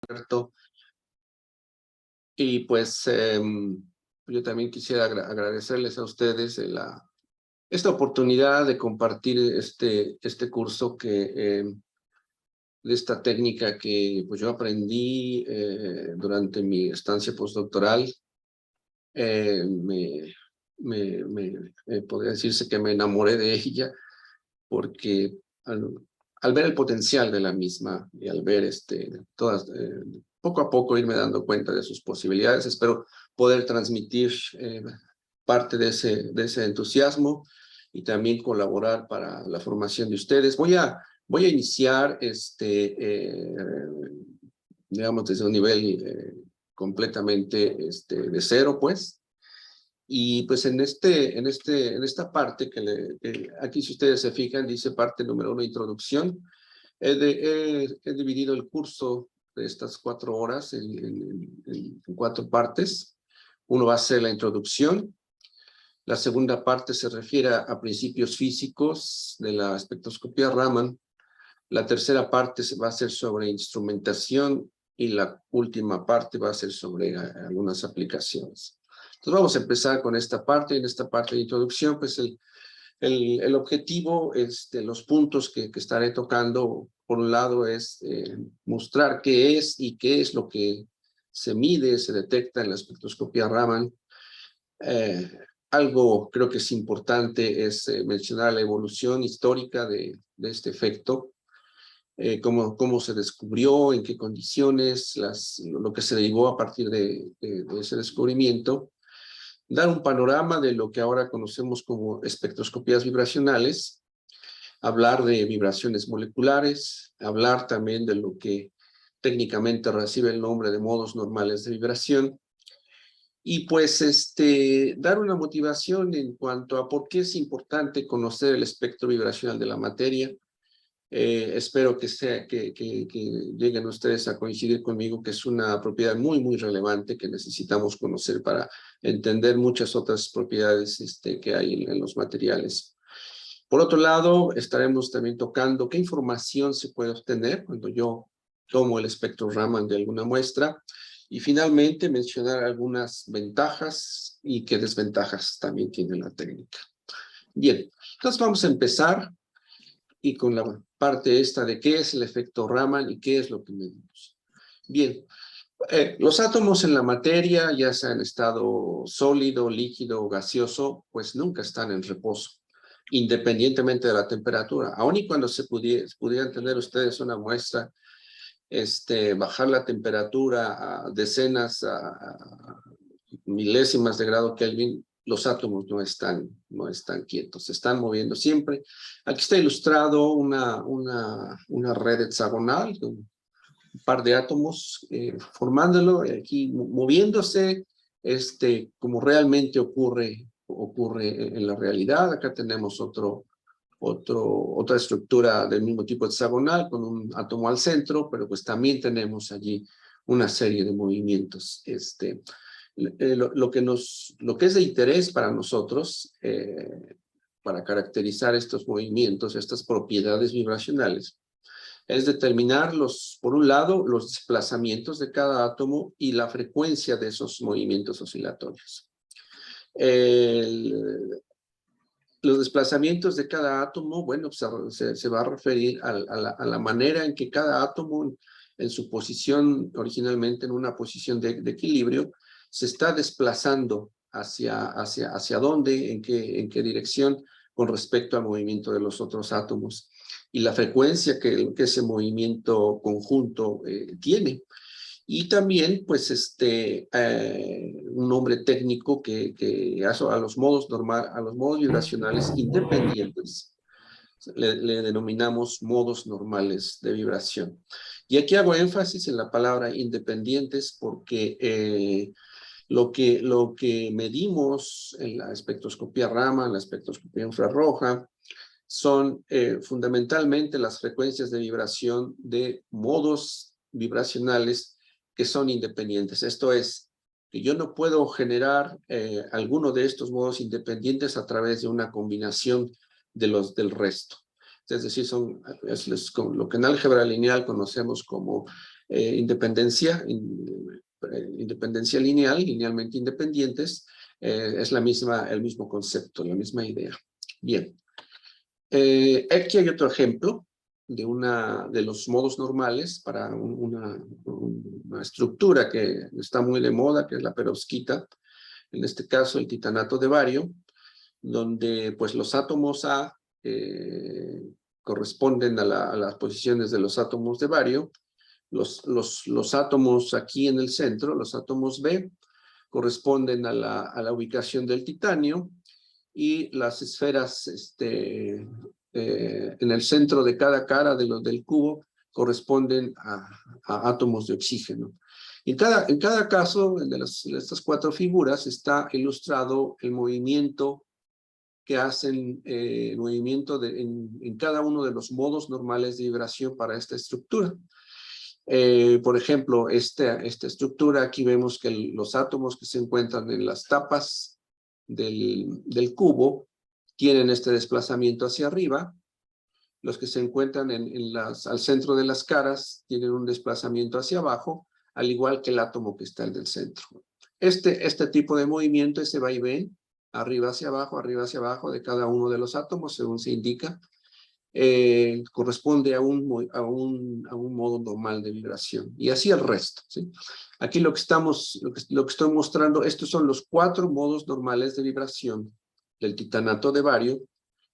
Alberto. Y pues yo también quisiera agradecerles a ustedes esta oportunidad de compartir este curso de esta técnica que pues yo aprendí durante mi estancia postdoctoral. Podría decirse que me enamoré de ella porque al ver el potencial de la misma y al ver poco a poco irme dando cuenta de sus posibilidades, espero poder transmitir parte de ese entusiasmo y también colaborar para la formación de ustedes. Voy a iniciar digamos, desde un nivel completamente de cero, pues. Y pues en esta parte que aquí, si ustedes se fijan, dice parte número 1, introducción. He dividido el curso de estas 4 horas en 4 partes. Uno va a ser la introducción. La segunda parte se refiere a principios físicos de la espectroscopía Raman. La tercera parte va a ser sobre instrumentación y la última parte va a ser sobre algunas aplicaciones. Entonces vamos a empezar con esta parte. En esta parte de introducción, pues el objetivo, los puntos que estaré tocando, por un lado es mostrar qué es y qué es lo que se mide, se detecta en la espectroscopía Raman. Algo creo que es importante es mencionar la evolución histórica de este efecto. Cómo se descubrió, en qué condiciones, lo que se derivó a partir de ese descubrimiento, dar un panorama de lo que ahora conocemos como espectroscopías vibracionales, hablar de vibraciones moleculares, hablar también de lo que técnicamente recibe el nombre de modos normales de vibración, y pues dar una motivación en cuanto a por qué es importante conocer el espectro vibracional de la materia. Espero que lleguen ustedes a coincidir conmigo que es una propiedad muy, muy relevante que necesitamos conocer para entender muchas otras propiedades que hay en los materiales. Por otro lado, estaremos también tocando qué información se puede obtener cuando yo tomo el espectro Raman de alguna muestra. Y finalmente mencionar algunas ventajas y qué desventajas también tiene la técnica. Bien, entonces vamos a empezar y con la parte esta de qué es el efecto Raman y qué es lo que medimos. Bien, los átomos en la materia, ya sea en estado sólido, líquido o gaseoso, pues nunca están en reposo, independientemente de la temperatura. Aun y cuando pudieran tener ustedes una muestra, bajar la temperatura a decenas, a milésimas de grado Kelvin, los átomos no están quietos, se están moviendo siempre. Aquí está ilustrado una red hexagonal, un par de átomos formándolo, aquí moviéndose, como realmente ocurre en la realidad. Acá tenemos otra estructura del mismo tipo hexagonal, con un átomo al centro, pero pues también tenemos allí una serie de movimientos. Lo que es de interés para nosotros, para caracterizar estos movimientos, estas propiedades vibracionales, es determinar, por un lado, los desplazamientos de cada átomo y la frecuencia de esos movimientos oscilatorios. Los desplazamientos de cada átomo, bueno, se va a referir a la manera en que cada átomo, en su posición, originalmente en una posición de equilibrio, se está desplazando hacia dónde, en qué dirección, con respecto al movimiento de los otros átomos, y la frecuencia que ese movimiento conjunto tiene. Y también, pues, un nombre técnico que a los modos vibracionales independientes le denominamos modos normales de vibración. Y aquí hago énfasis en la palabra independientes porque lo que medimos en la espectroscopía Raman, en la espectroscopía infrarroja, son fundamentalmente las frecuencias de vibración de modos vibracionales que son independientes. Esto es, que yo no puedo generar alguno de estos modos independientes a través de una combinación del resto. Es decir, es lo que en álgebra lineal conocemos como independencia lineal, linealmente independientes, es el mismo concepto, la misma idea. Bien. Aquí hay otro ejemplo de los modos normales para una estructura que está muy de moda, que es la perovskita, en este caso el titanato de bario, donde pues los átomos A corresponden a las posiciones de los átomos de bario, los átomos aquí en el centro, los átomos B, corresponden a la ubicación del titanio, y las esferas en el centro de cada cara del cubo corresponden a átomos de oxígeno. En cada caso de estas cuatro figuras está ilustrado el movimiento que hacen, en cada uno de los modos normales de vibración para esta estructura. Por ejemplo, esta estructura, aquí vemos que los átomos que se encuentran en las tapas del cubo tienen este desplazamiento hacia arriba. Los que se encuentran al centro de las caras tienen un desplazamiento hacia abajo, al igual que el átomo que está en el centro. Este tipo de movimiento, ese vaivén, arriba hacia abajo de cada uno de los átomos, según se indica, corresponde a un modo normal de vibración. Y así el resto, ¿sí? Aquí lo que estoy mostrando, estos son los 4 modos normales de vibración del titanato de bario.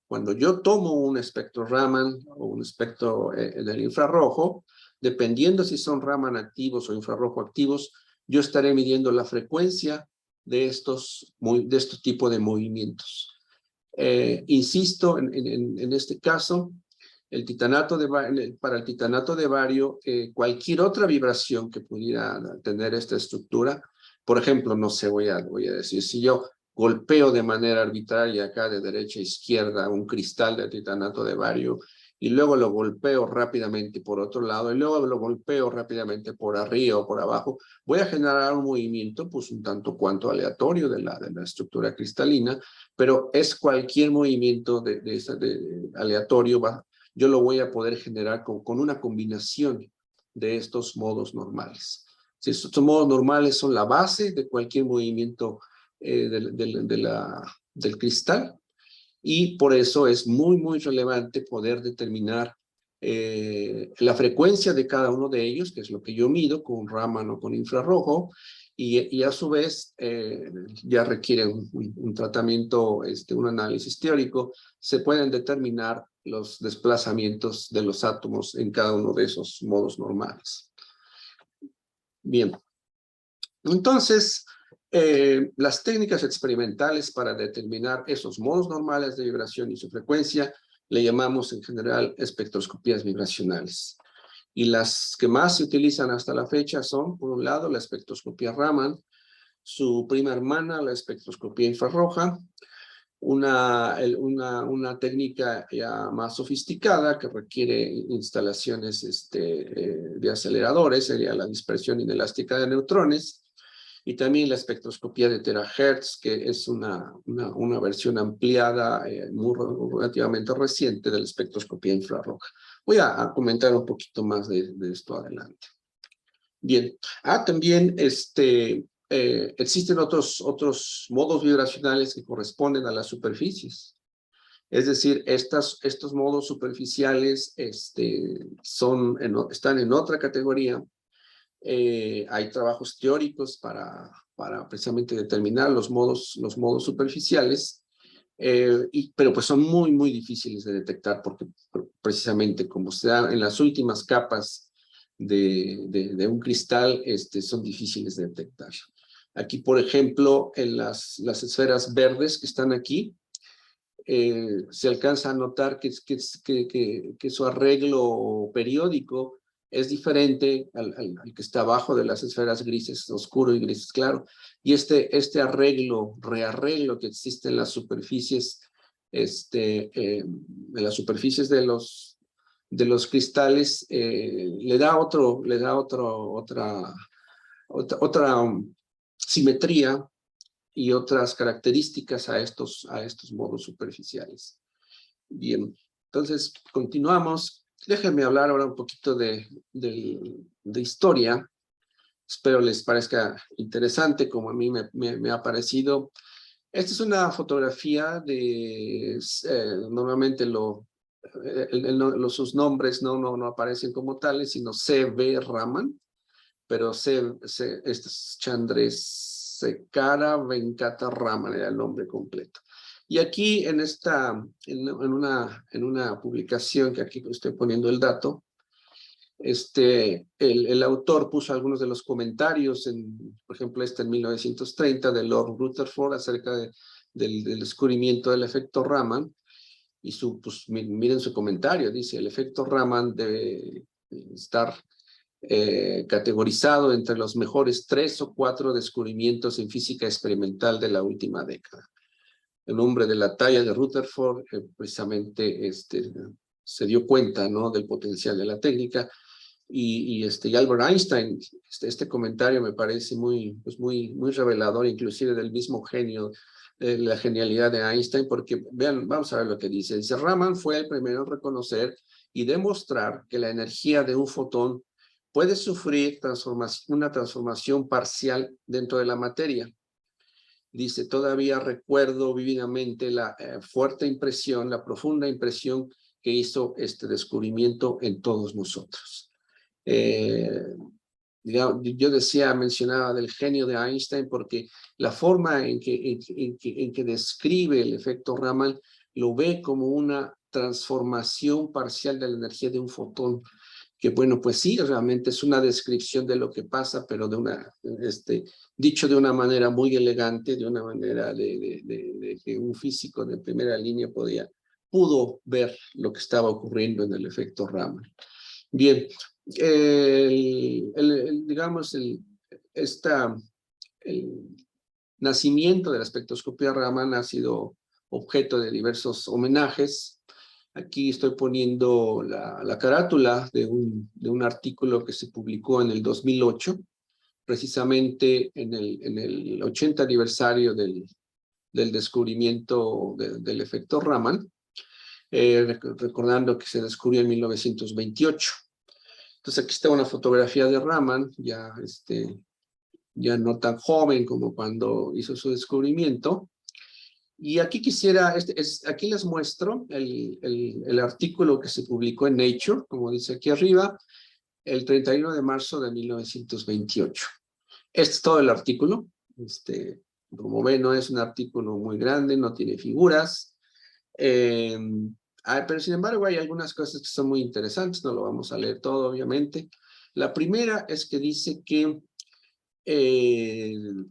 Cuando yo tomo un espectro Raman o un espectro del infrarrojo, dependiendo si son Raman activos o infrarrojo activos, yo estaré midiendo la frecuencia de estos tipos de movimientos. Insisto, en este caso, para el titanato de bario, cualquier otra vibración que pudiera tener esta estructura, por ejemplo, no sé, voy a decir, si yo golpeo de manera arbitraria acá de derecha a izquierda un cristal de titanato de bario, y luego lo golpeo rápidamente por otro lado, y luego lo golpeo rápidamente por arriba o por abajo, voy a generar un movimiento, pues un tanto cuanto aleatorio de la estructura cristalina, pero es cualquier movimiento aleatorio, yo lo voy a poder generar con una combinación de estos modos normales. Si estos modos normales son la base de cualquier movimiento del cristal, y por eso es muy, muy relevante poder determinar la frecuencia de cada uno de ellos, que es lo que yo mido con Raman o con infrarrojo, y a su vez ya requiere un tratamiento, un análisis teórico. Se pueden determinar los desplazamientos de los átomos en cada uno de esos modos normales. Bien, entonces las técnicas experimentales para determinar esos modos normales de vibración y su frecuencia le llamamos en general espectroscopías vibracionales. Y las que más se utilizan hasta la fecha son, por un lado, la espectroscopía Raman, su prima hermana, la espectroscopía infrarroja, una técnica ya más sofisticada que requiere instalaciones de aceleradores, sería la dispersión inelástica de neutrones, y también la espectroscopía de terahertz, que es una versión ampliada, relativamente reciente de la espectroscopía infrarroja. Voy a comentar un poquito más de esto adelante. Bien, también existen otros modos vibracionales que corresponden a las superficies. Es decir, estos modos superficiales están en otra categoría. Hay trabajos teóricos para precisamente determinar los modos superficiales, pero pues son muy, muy difíciles de detectar porque precisamente como se da en las últimas capas de un cristal, son difíciles de detectar. Aquí, por ejemplo, en las esferas verdes que están aquí, se alcanza a notar que su arreglo periódico es diferente al que está abajo de las esferas grises oscuro y grises claro. Y este rearreglo que existe en las superficies, de los cristales, le da otra simetría y otras características a estos modos superficiales. Bien, entonces continuamos. déjenme hablar ahora un poquito de historia. Espero les parezca interesante como a mí me ha parecido. Esta es una fotografía de, normalmente sus nombres no aparecen como tales, sino C.V. Raman, pero este es Chandrasekara Venkata Raman, era el nombre completo. Y aquí en una publicación, que aquí estoy poniendo el dato, el autor puso algunos de los comentarios, por ejemplo, en 1930 de Lord Rutherford acerca del descubrimiento del efecto Raman, y pues miren su comentario, dice: el efecto Raman debe estar categorizado entre los mejores 3 o 4 descubrimientos en física experimental de la última década. El hombre de la talla de Rutherford precisamente se dio cuenta, ¿no?, del potencial de la técnica. Y Albert Einstein, este comentario me parece muy revelador, inclusive del mismo genio, la genialidad de Einstein, porque vean, vamos a ver lo que dice. Dice: Raman fue el primero en reconocer y demostrar que la energía de un fotón puede sufrir una transformación parcial dentro de la materia. Dice: todavía recuerdo vívidamente la fuerte impresión, la profunda impresión que hizo este descubrimiento en todos nosotros. Yo mencionaba del genio de Einstein, porque la forma en que describe el efecto Raman lo ve como una transformación parcial de la energía de un fotón, que bueno, pues sí, realmente es una descripción de lo que pasa, pero dicho de una manera muy elegante, de una manera de que un físico de primera línea pudo ver lo que estaba ocurriendo en el efecto Raman. Bien, digamos, el nacimiento de la espectroscopía Raman ha sido objeto de diversos homenajes. Aquí estoy poniendo la carátula de un artículo que se publicó en el 2008, precisamente en el 80 aniversario del descubrimiento del efecto Raman, recordando que se descubrió en 1928. Entonces aquí está una fotografía de Raman, ya no tan joven como cuando hizo su descubrimiento. Y aquí aquí les muestro el artículo que se publicó en Nature, como dice aquí arriba, el 31 de marzo de 1928. Este es todo el artículo. Como ven, no es un artículo muy grande, no tiene figuras. Pero sin embargo hay algunas cosas que son muy interesantes, no lo vamos a leer todo, obviamente. La primera es que dice que él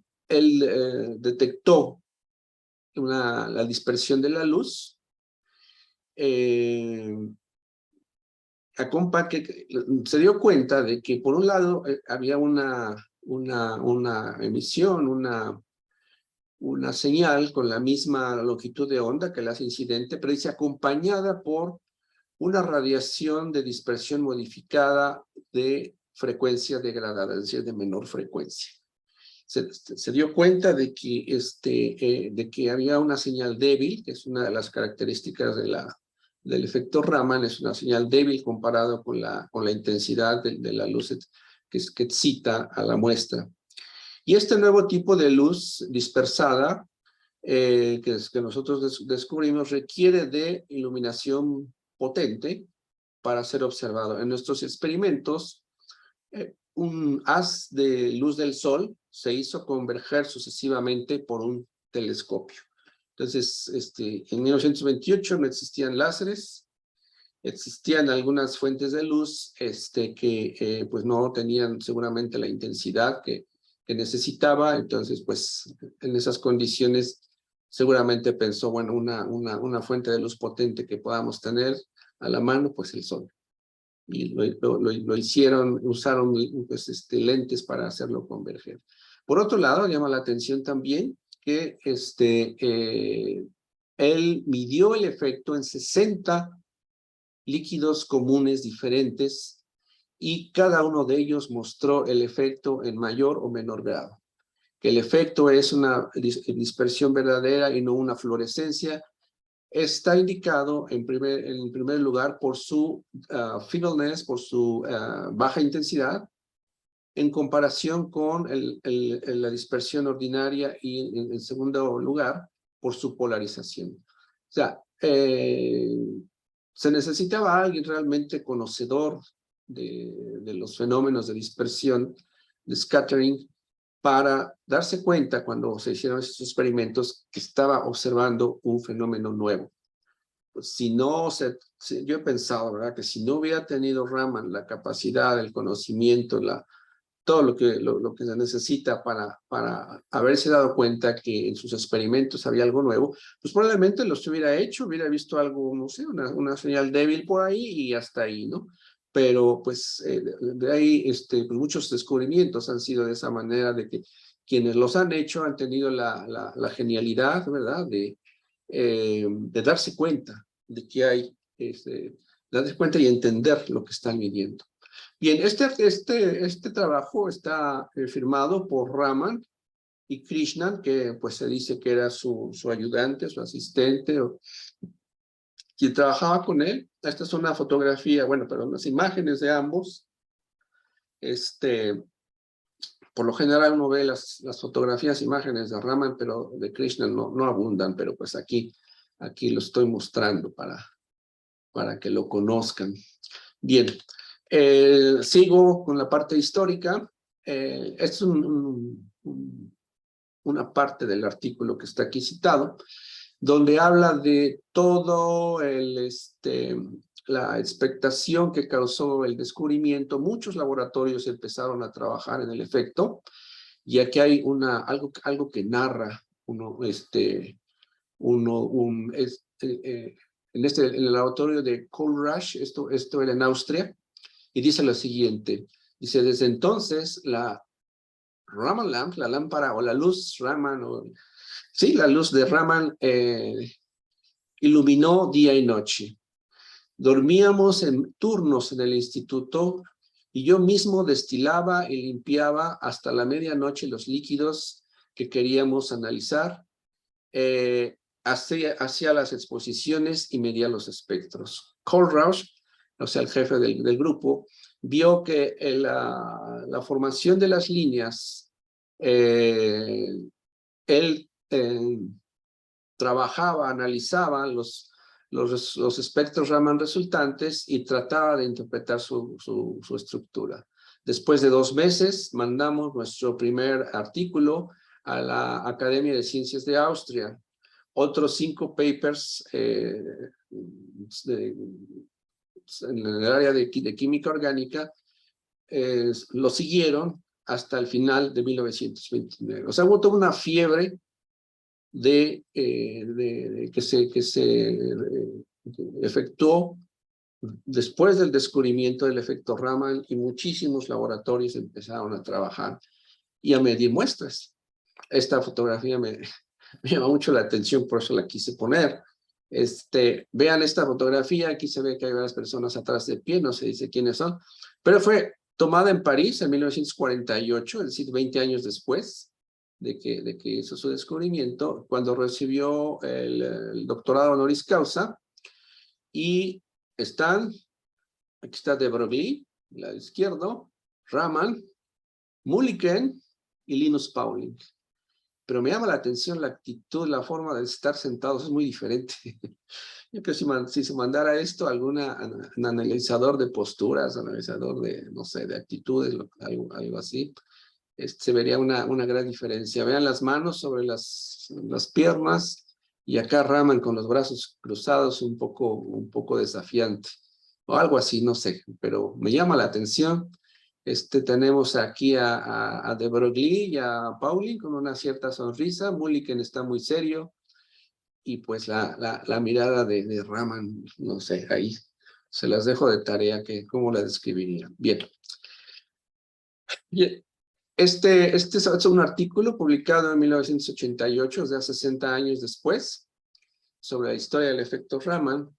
detectó la dispersión de la luz, que se dio cuenta de que por un lado había una emisión, una señal con la misma longitud de onda que la hace incidente, pero dice acompañada por una radiación de dispersión modificada de frecuencia degradada, es decir, de menor frecuencia. Se dio cuenta de que había una señal débil, que es una de las características del efecto Raman, es una señal débil comparado con la intensidad de la luz que excita a la muestra. Y este nuevo tipo de luz dispersada que nosotros descubrimos requiere de iluminación potente para ser observado. En nuestros experimentos, un haz de luz del sol se hizo converger sucesivamente por un telescopio. Entonces, en 1928 no existían láseres, existían algunas fuentes de luz que pues no tenían seguramente la intensidad que necesitaba. Entonces, pues en esas condiciones seguramente pensó, bueno, una fuente de luz potente que podamos tener a la mano, pues el sol. Y lo hicieron, usaron pues, lentes para hacerlo converger. Por otro lado, llama la atención también que él midió el efecto en 60 líquidos comunes diferentes y cada uno de ellos mostró el efecto en mayor o menor grado. Que el efecto es una dispersión verdadera y no una fluorescencia, está indicado en primer lugar por su fickleness, por su baja intensidad, en comparación con la dispersión ordinaria y en segundo lugar por su polarización. O sea, se necesitaba alguien realmente conocedor de los fenómenos de dispersión, de scattering, para darse cuenta cuando se hicieron estos experimentos que estaba observando un fenómeno nuevo. Pues si no, yo he pensado, ¿verdad?, que si no hubiera tenido Raman la capacidad, el conocimiento, todo lo que se necesita para haberse dado cuenta que en sus experimentos había algo nuevo, pues probablemente los hubiera hecho, hubiera visto algo, no sé, una señal débil por ahí y hasta ahí, ¿no? Pero pues de ahí pues, muchos descubrimientos han sido de esa manera, de que quienes los han hecho han tenido la genialidad, ¿verdad?, de darse cuenta de que hay, darse cuenta y entender lo que están midiendo. Bien, este trabajo está firmado por Raman y Krishnan, que pues se dice que era su ayudante, su asistente, o quien trabajaba con él. Esta es una fotografía, bueno, perdón, las imágenes de ambos. Por lo general uno ve las fotografías, imágenes de Raman, pero de Krishnan no abundan, pero pues aquí lo estoy mostrando para que lo conozcan. Bien, sigo con la parte histórica. Es una parte del artículo que está aquí citado, donde habla de todo la expectación que causó el descubrimiento. Muchos laboratorios empezaron a trabajar en el efecto, y aquí hay algo que narra en el laboratorio de Kohlrausch, esto era en Austria, y dice lo siguiente. Dice: desde entonces la Raman lamp, la lámpara o la luz Raman, la luz de Raman iluminó día y noche. Dormíamos en turnos en el instituto y yo mismo destilaba y limpiaba hasta la medianoche los líquidos que queríamos analizar. Hacía las exposiciones y medía los espectros. Kohlrausch, o sea, el jefe del grupo, vio que la formación de las líneas, él trabajaba, analizaba los espectros Raman resultantes y trataba de interpretar su estructura. Después de 2 meses, mandamos nuestro primer artículo a la Academia de Ciencias de Austria. Otros 5 papers en el área de química orgánica lo siguieron hasta el final de 1929. O sea, hubo toda una fiebre que se efectuó después del descubrimiento del efecto Raman, y muchísimos laboratorios empezaron a trabajar y a medir muestras. Esta fotografía me llama mucho la atención, por eso la quise poner. Vean esta fotografía, aquí se ve que hay varias personas atrás de pie, no se dice quiénes son, pero fue tomada en París en 1948, es decir, 20 años después de que hizo su descubrimiento, cuando recibió el doctorado honoris causa. Y aquí está de Broglie, lado izquierdo, Raman, Mulliken y Linus Pauling. Pero me llama la atención la actitud, la forma de estar sentados, es muy diferente. Yo creo que si se mandara esto a un analizador de posturas, analizador de, no sé, de actitudes, algo así, se vería una gran diferencia. Vean las manos sobre las piernas, y acá Raman con los brazos cruzados, un poco desafiante, o algo así, no sé, pero me llama la atención. Tenemos aquí a de Broglie y a Pauling con una cierta sonrisa. Mulliken está muy serio, y pues la mirada de Raman, no sé, ahí se las dejo de tarea, cómo la describiría. Bien. Este es un artículo publicado en 1988, de 60 años después, sobre la historia del efecto Raman.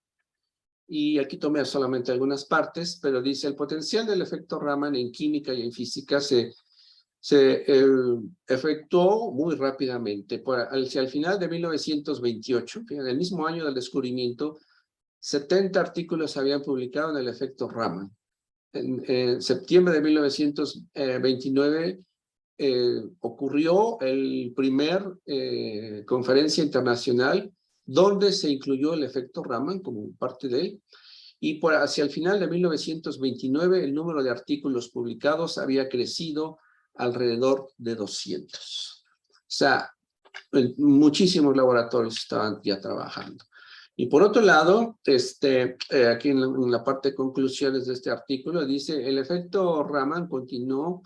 Y aquí tomé solamente algunas partes, pero dice: el potencial del efecto Raman en química y en física se se efectuó muy rápidamente. Hacia el final de 1928, en el mismo año del descubrimiento, 70 artículos se habían publicado en el efecto Raman. En septiembre de 1929 ocurrió el primer conferencia internacional donde se incluyó el efecto Raman como parte de él. Y hacia el final de 1929 el número de artículos publicados había crecido alrededor de 200. O sea, muchísimos laboratorios estaban ya trabajando. Y por otro lado, aquí en la parte de conclusiones de este artículo dice, el efecto Raman continuó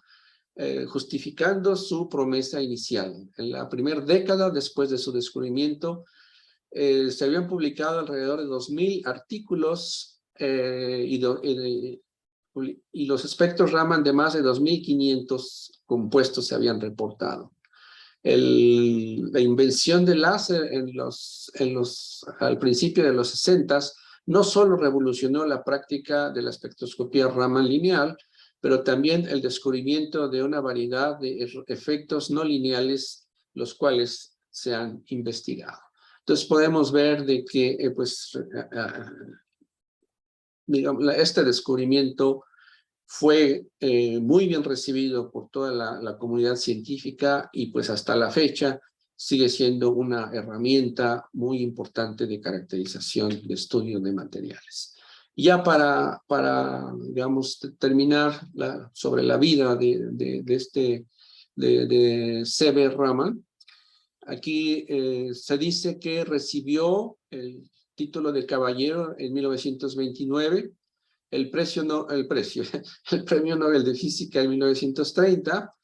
justificando su promesa inicial. En la primera década después de su descubrimiento, se habían publicado alrededor de 2.000 artículos y los espectros Raman de más de 2.500 compuestos se habían reportado. La invención del láser al principio de los 60s no solo revolucionó la práctica de la espectroscopía Raman lineal, pero también el descubrimiento de una variedad de efectos no lineales, los cuales se han investigado. Entonces podemos ver de que digamos, este descubrimiento fue muy bien recibido por toda la comunidad científica y pues hasta la fecha sigue siendo una herramienta muy importante de caracterización de estudio de materiales. Ya para digamos, terminar sobre la vida de C.B. Raman, aquí se dice que recibió el título de caballero en 1929, el premio Nobel de Física en 1930,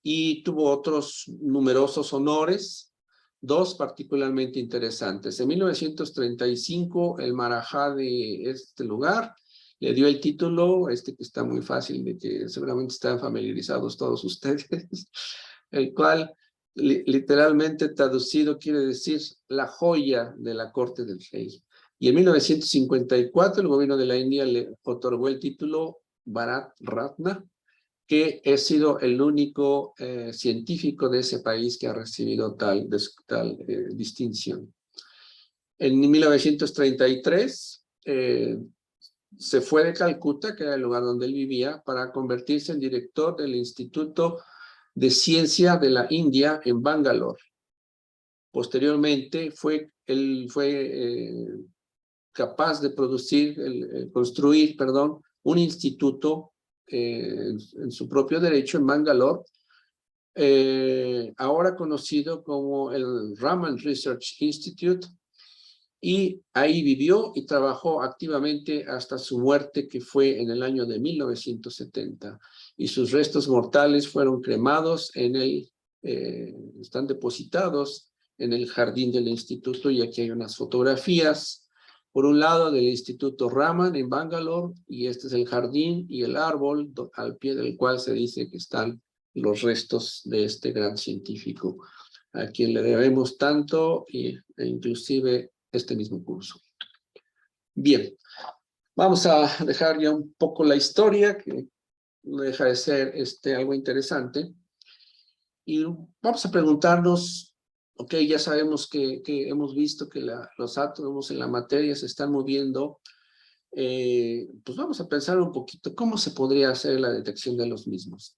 y tuvo otros numerosos honores, dos particularmente interesantes. En 1935, el Marajá de este lugar le dio el título, que está muy fácil, de que seguramente están familiarizados todos ustedes, el cual literalmente traducido quiere decir la joya de la corte del rey. Y en 1954 el gobierno de la India le otorgó el título Bharat Ratna, que ha sido el único científico de ese país que ha recibido tal distinción. En 1933 se fue de Calcuta, que era el lugar donde él vivía, para convertirse en director del Instituto de Ciencia de la India en Bangalore. Posteriormente él fue capaz de construir un instituto en su propio derecho en Bangalore, ahora conocido como el Raman Research Institute, y ahí vivió y trabajó activamente hasta su muerte, que fue en el año de 1970, y sus restos mortales fueron cremados están depositados en el jardín del instituto, y aquí hay unas fotografías, por un lado del Instituto Raman en Bangalore, y este es el jardín y el árbol al pie del cual se dice que están los restos de este gran científico, a quien le debemos tanto, e inclusive este mismo curso. Bien, vamos a dejar ya un poco la historia, que no deja de ser algo interesante, y vamos a preguntarnos, ok, ya sabemos que hemos visto que los átomos en la materia se están moviendo, pues vamos a pensar un poquito cómo se podría hacer la detección de los mismos.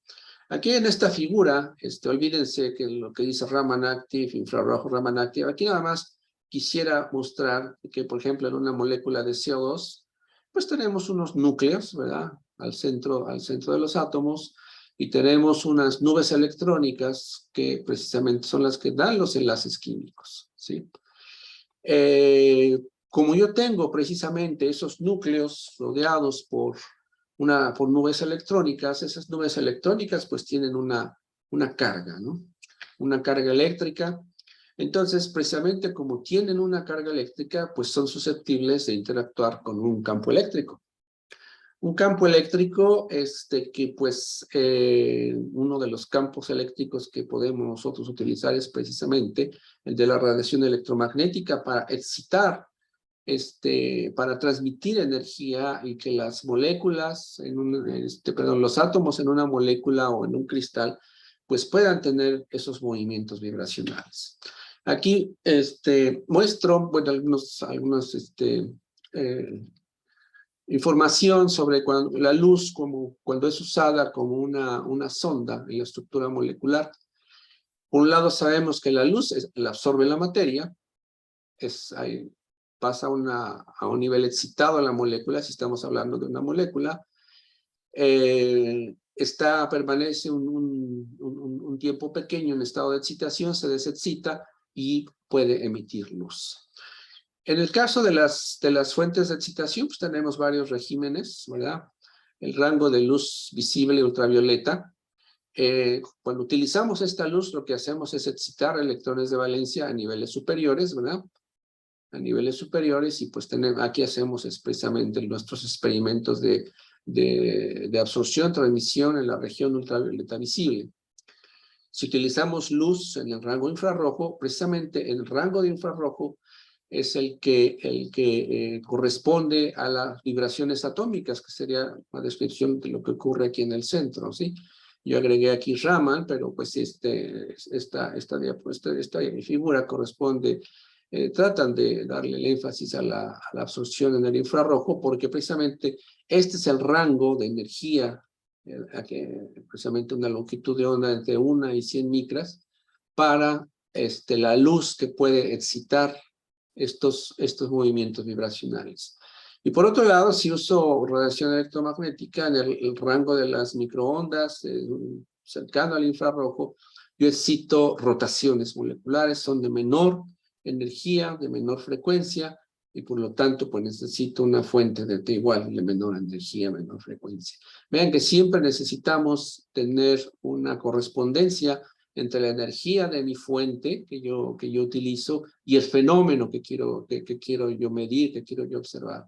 Aquí en esta figura, olvídense que lo que dice Raman Active, infrarrojo Raman Active, aquí nada más quisiera mostrar que, por ejemplo, en una molécula de CO2, pues tenemos unos núcleos, ¿verdad? Al centro de los átomos, y tenemos unas nubes electrónicas que precisamente son las que dan los enlaces químicos, ¿sí? Como yo tengo precisamente esos núcleos rodeados por nubes electrónicas, esas nubes electrónicas pues tienen una carga, ¿no? Una carga eléctrica. Entonces, precisamente como tienen una carga eléctrica, pues son susceptibles de interactuar con un campo eléctrico. Un campo eléctrico, que pues uno de los campos eléctricos que podemos nosotros utilizar es precisamente el de la radiación electromagnética para excitar, para transmitir energía, y que las moléculas, los átomos en una molécula o en un cristal, pues puedan tener esos movimientos vibracionales. Aquí muestro, bueno, algunos información sobre la luz cuando es usada como una sonda en la estructura molecular. Por un lado sabemos que la luz la absorbe la materia, pasa a un nivel excitado en la molécula, si estamos hablando de una molécula, permanece un tiempo pequeño en estado de excitación, se desexcita y puede emitir luz. En el caso de las fuentes de excitación, pues tenemos varios regímenes, ¿verdad? El rango de luz visible ultravioleta. Cuando utilizamos esta luz, lo que hacemos es excitar electrones de valencia a niveles superiores, ¿verdad? A niveles superiores, y pues aquí hacemos expresamente nuestros experimentos de absorción, transmisión en la región ultravioleta visible. Si utilizamos luz en el rango infrarrojo, precisamente el rango de infrarrojo es el que corresponde a las vibraciones atómicas, que sería una descripción de lo que ocurre aquí en el centro, ¿sí? Yo agregué aquí Raman, pero pues esta figura corresponde, tratan de darle el énfasis a la absorción en el infrarrojo, porque precisamente este es el rango de energía, precisamente una longitud de onda entre 1 y 100 micras, para la luz que puede excitar estos movimientos vibracionales. Y por otro lado, si uso radiación electromagnética en el rango de las microondas, cercano al infrarrojo, yo excito rotaciones moleculares, son de menor energía, de menor frecuencia, y por lo tanto, pues necesito una fuente de igual, de menor energía, menor frecuencia. Vean que siempre necesitamos tener una correspondencia entre la energía de mi fuente que yo utilizo y el fenómeno que quiero yo medir, que quiero yo observar.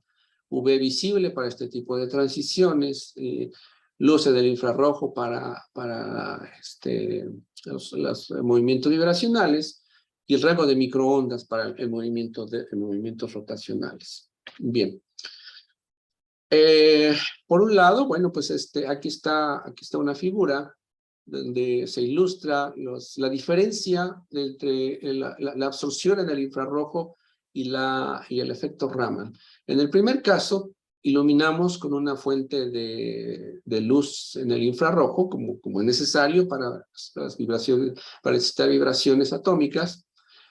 UV visible para este tipo de transiciones, luces del infrarrojo para los movimientos vibracionales, y el rango de microondas para el movimientos rotacionales. Bien. Por un lado, bueno, pues aquí está una figura donde se ilustra la diferencia entre la absorción en el infrarrojo y el efecto Raman. En el primer caso, iluminamos con una fuente de luz en el infrarrojo, como es necesario para las vibraciones, para excitar vibraciones atómicas.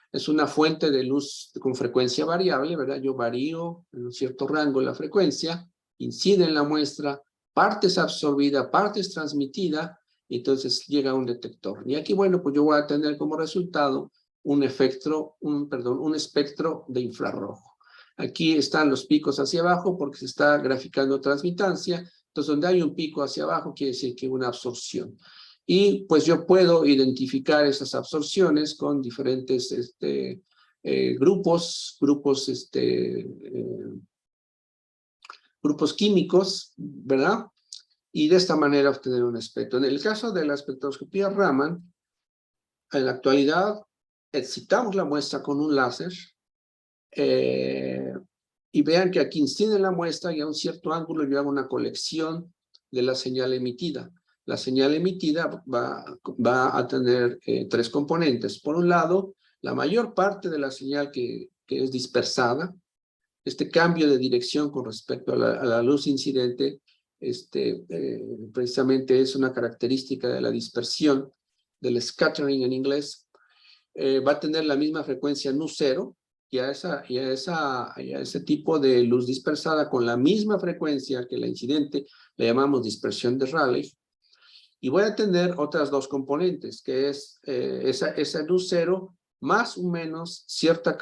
Es una fuente de luz con frecuencia variable, ¿verdad? Yo varío en un cierto rango la frecuencia, incide en la muestra, parte es absorbida, parte es transmitida, y entonces llega a un detector. Y aquí, bueno, pues yo voy a tener como resultado un espectro de infrarrojo. Aquí están los picos hacia abajo porque se está graficando transmitancia. Entonces, donde hay un pico hacia abajo quiere decir que hay una absorción. Y pues yo puedo identificar esas absorciones con diferentes grupos químicos, ¿verdad? Y de esta manera obtener un espectro. En el caso de la espectroscopía Raman, en la actualidad excitamos la muestra con un láser, y vean que aquí incide la muestra y a un cierto ángulo yo hago una colección de la señal emitida. La señal emitida va a tener tres componentes. Por un lado, la mayor parte de la señal que es dispersada, este cambio de dirección con respecto a la luz incidente, precisamente es una característica de la dispersión, del scattering en inglés. Va a tener la misma frecuencia nu0, y a ese tipo de luz dispersada con la misma frecuencia que la incidente le llamamos dispersión de Rayleigh. Y voy a tener otras dos componentes, que es esa luz cero más o menos cierta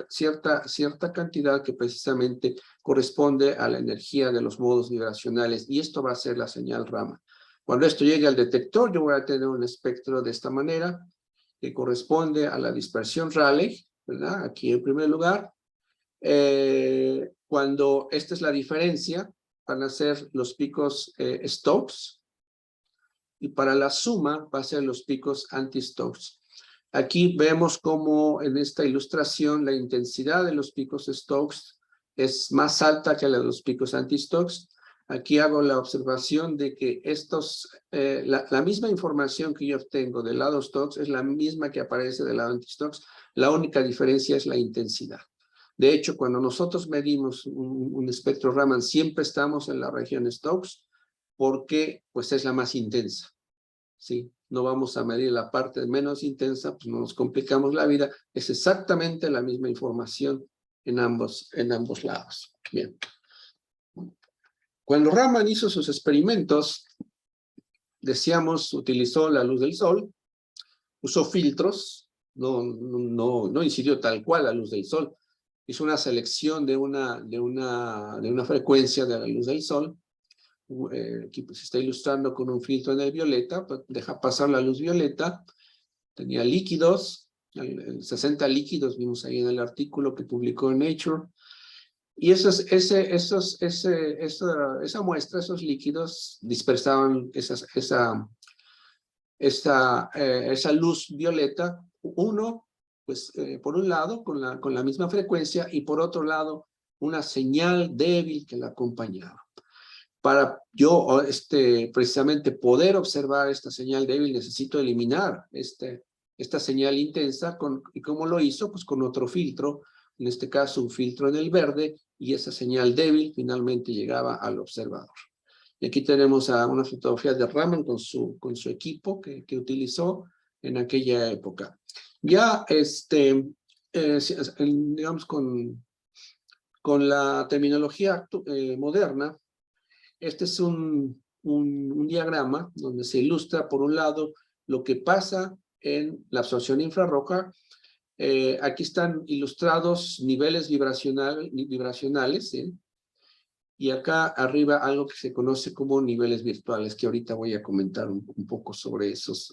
cantidad que precisamente corresponde a la energía de los modos vibracionales, y esto va a ser la señal Raman. Cuando esto llegue al detector, yo voy a tener un espectro de esta manera, que corresponde a la dispersión Rayleigh, ¿verdad? Aquí en primer lugar. Cuando esta es la diferencia, van a ser los picos Stokes, y para la suma va a ser los picos anti-Stokes. Aquí vemos cómo en esta ilustración la intensidad de los picos Stokes es más alta que la de los picos anti-Stokes. aquí hago la observación de que la misma información que yo obtengo del lado Stokes es la misma que aparece del lado anti-Stokes. La única diferencia es la intensidad. De hecho, cuando nosotros medimos un espectro Raman, siempre estamos en la región Stokes porque pues, es la más intensa. ¿Sí? No vamos a medir la parte menos intensa, pues no nos complicamos la vida. Es exactamente la misma información en ambos lados. Bien. Cuando Raman hizo sus experimentos, decíamos, utilizó la luz del sol, usó filtros, no incidió tal cual la luz del sol, hizo una selección de una frecuencia de la luz del sol. Aquí pues, se está ilustrando con un filtro en el violeta, pues, deja pasar la luz violeta, tenía líquidos, 60 líquidos, vimos ahí en el artículo que publicó en Nature, y esa muestra, esos líquidos, dispersaban esa luz violeta, pues por un lado, con la misma frecuencia, y por otro lado, una señal débil que la acompañaba. Para yo precisamente poder observar esta señal débil, necesito eliminar esta señal intensa. ¿Y cómo lo hizo? Pues con otro filtro, en este caso un filtro en el verde, y esa señal débil finalmente llegaba al observador. Y aquí tenemos una fotografía de Raman con su equipo que utilizó en aquella época. Ya, digamos, con la terminología moderna, este es un diagrama donde se ilustra, por un lado, lo que pasa en la absorción infrarroja. Aquí están ilustrados niveles vibracionales, ¿sí? Y acá arriba algo que se conoce como niveles virtuales, que ahorita voy a comentar un poco sobre esos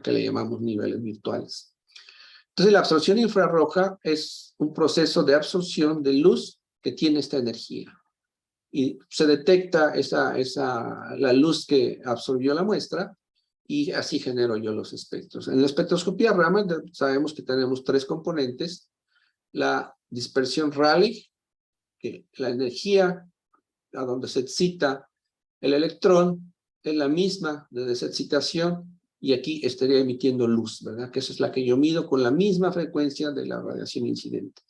que le llamamos niveles virtuales. Entonces, la absorción infrarroja es un proceso de absorción de luz que tiene esta energía. Y se detecta la luz que absorbió la muestra, y así genero yo los espectros. En la espectroscopía Raman sabemos que tenemos tres componentes: la dispersión Rayleigh, que la energía a donde se excita el electrón es la misma de desexcitación, y aquí estaría emitiendo luz, ¿verdad? Que esa es la que yo mido con la misma frecuencia de la radiación incidente.